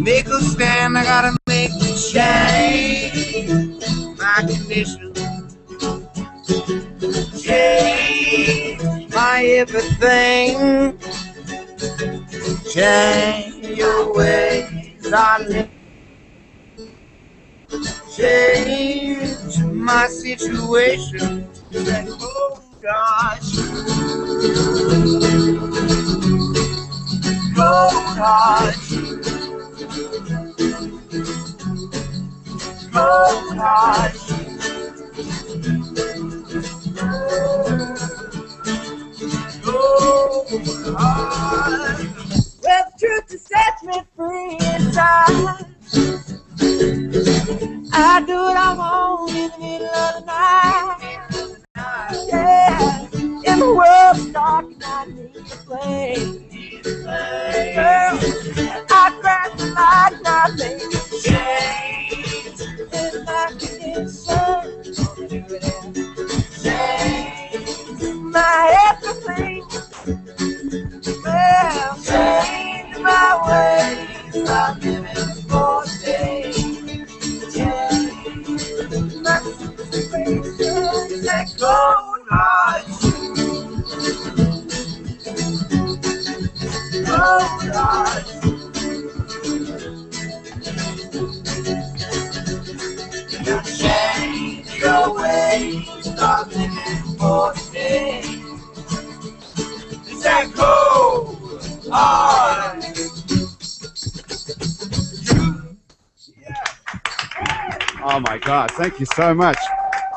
[SPEAKER 9] Make a stand, I gotta make a change. My condition, change my everything. Change your ways, I live. change my situation. Like, oh gosh, oh gosh, oh gosh. Oh, well, the truth is set me free inside. I do what I want in the middle of the night. Yeah, in the world's dark and I need to play. Girl, I grab the light and I make a change. And I can say, do it and change my everything. Well, change my ways. I'm living for today. Change my situation. Let go of oh God. You change your ways. Stop living for today. That cold hard.
[SPEAKER 1] Oh my God, thank you so much.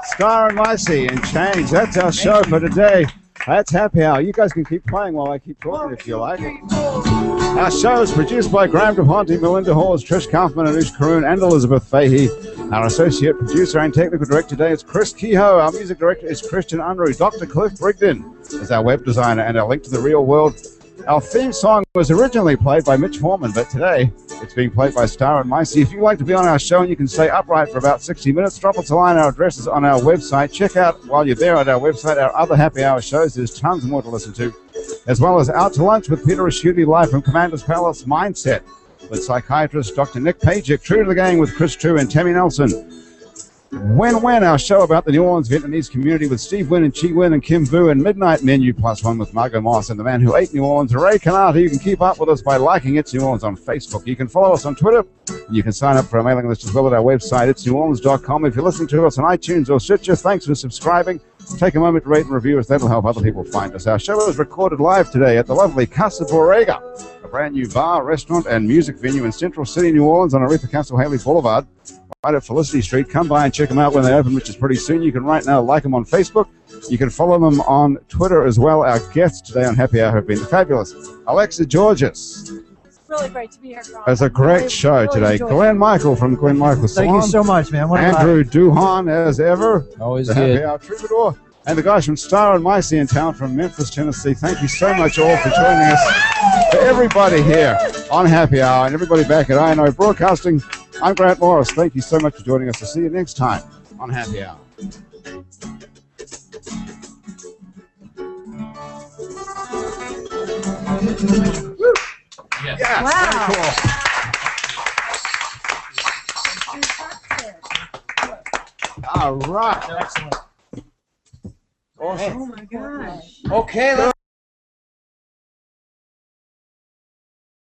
[SPEAKER 1] Star and Micey and Change. That's our show for today. That's Happy Hour. You guys can keep playing while I keep talking if you like. Our show is produced by Graham Duhon, Melinda Hawes, Trish Kaufman, Anush Karoon, and Elizabeth Fahey. Our associate producer and technical director today is Chris Kehoe. Our music director is Christian Unruh. Dr. Cliff Brigden is our web designer and our link to the real world. Our theme song was originally played by Mitch Foreman, but today it's being played by Star and Micey. If you'd like to be on our show and you can stay upright for about 60 minutes, drop us a line. Our address is on our website. Check out, while you're there at our website, our other Happy Hour shows. There's tons more to listen to, as well as Out to Lunch with Peter Raschuti live from Commander's Palace, Mindset with psychiatrist Dr. Nick Pajic, True to the Gang with Chris True and Tammy Nelson. When, our show about the New Orleans Vietnamese community with Steve Wynn and Chi Wynn and Kim Vu, and Midnight Menu +1 with Margot Moss and the man who ate New Orleans, Ray Canata. You can keep up with us by liking It's New Orleans on Facebook. You can follow us on Twitter. You can sign up for our mailing list as well at our website, itsneworleans.com. If you're listening to us on iTunes or Stitcher, thanks for subscribing. Take a moment to rate and review us. That'll help other people find us. Our show is recorded live today at the lovely Casa Borrega, a brand new bar, restaurant, and music venue in Central City, New Orleans on Aretha Castle Haley Boulevard, right at Felicity Street. Come by and check them out when they open, which is pretty soon. You can right now like them on Facebook. You can follow them on Twitter as well. Our guests today on Happy Hour have been fabulous. Alexa Georges.
[SPEAKER 2] It's really great to be here, Ron.
[SPEAKER 1] It's a great show today. Glenn Michael from Glenn Michael Salon.
[SPEAKER 3] Thank you so much, man.
[SPEAKER 1] Andrew Duhon, as ever.
[SPEAKER 8] Always
[SPEAKER 1] the
[SPEAKER 8] good.
[SPEAKER 1] Happy Hour Troubadour. And the guys from Star and Micey in town from Memphis, Tennessee. Thank you so much all for joining us. For everybody here on Happy Hour and everybody back at INO Broadcasting, I'm Grant Morris. Thank you so much for joining us. I'll see you next time on Happy Hour. Woo.
[SPEAKER 8] Yes.
[SPEAKER 1] Yes,
[SPEAKER 2] Wow.
[SPEAKER 1] very cool. All right.
[SPEAKER 8] Excellent.
[SPEAKER 1] Awesome.
[SPEAKER 2] Oh my gosh.
[SPEAKER 7] Okay, let's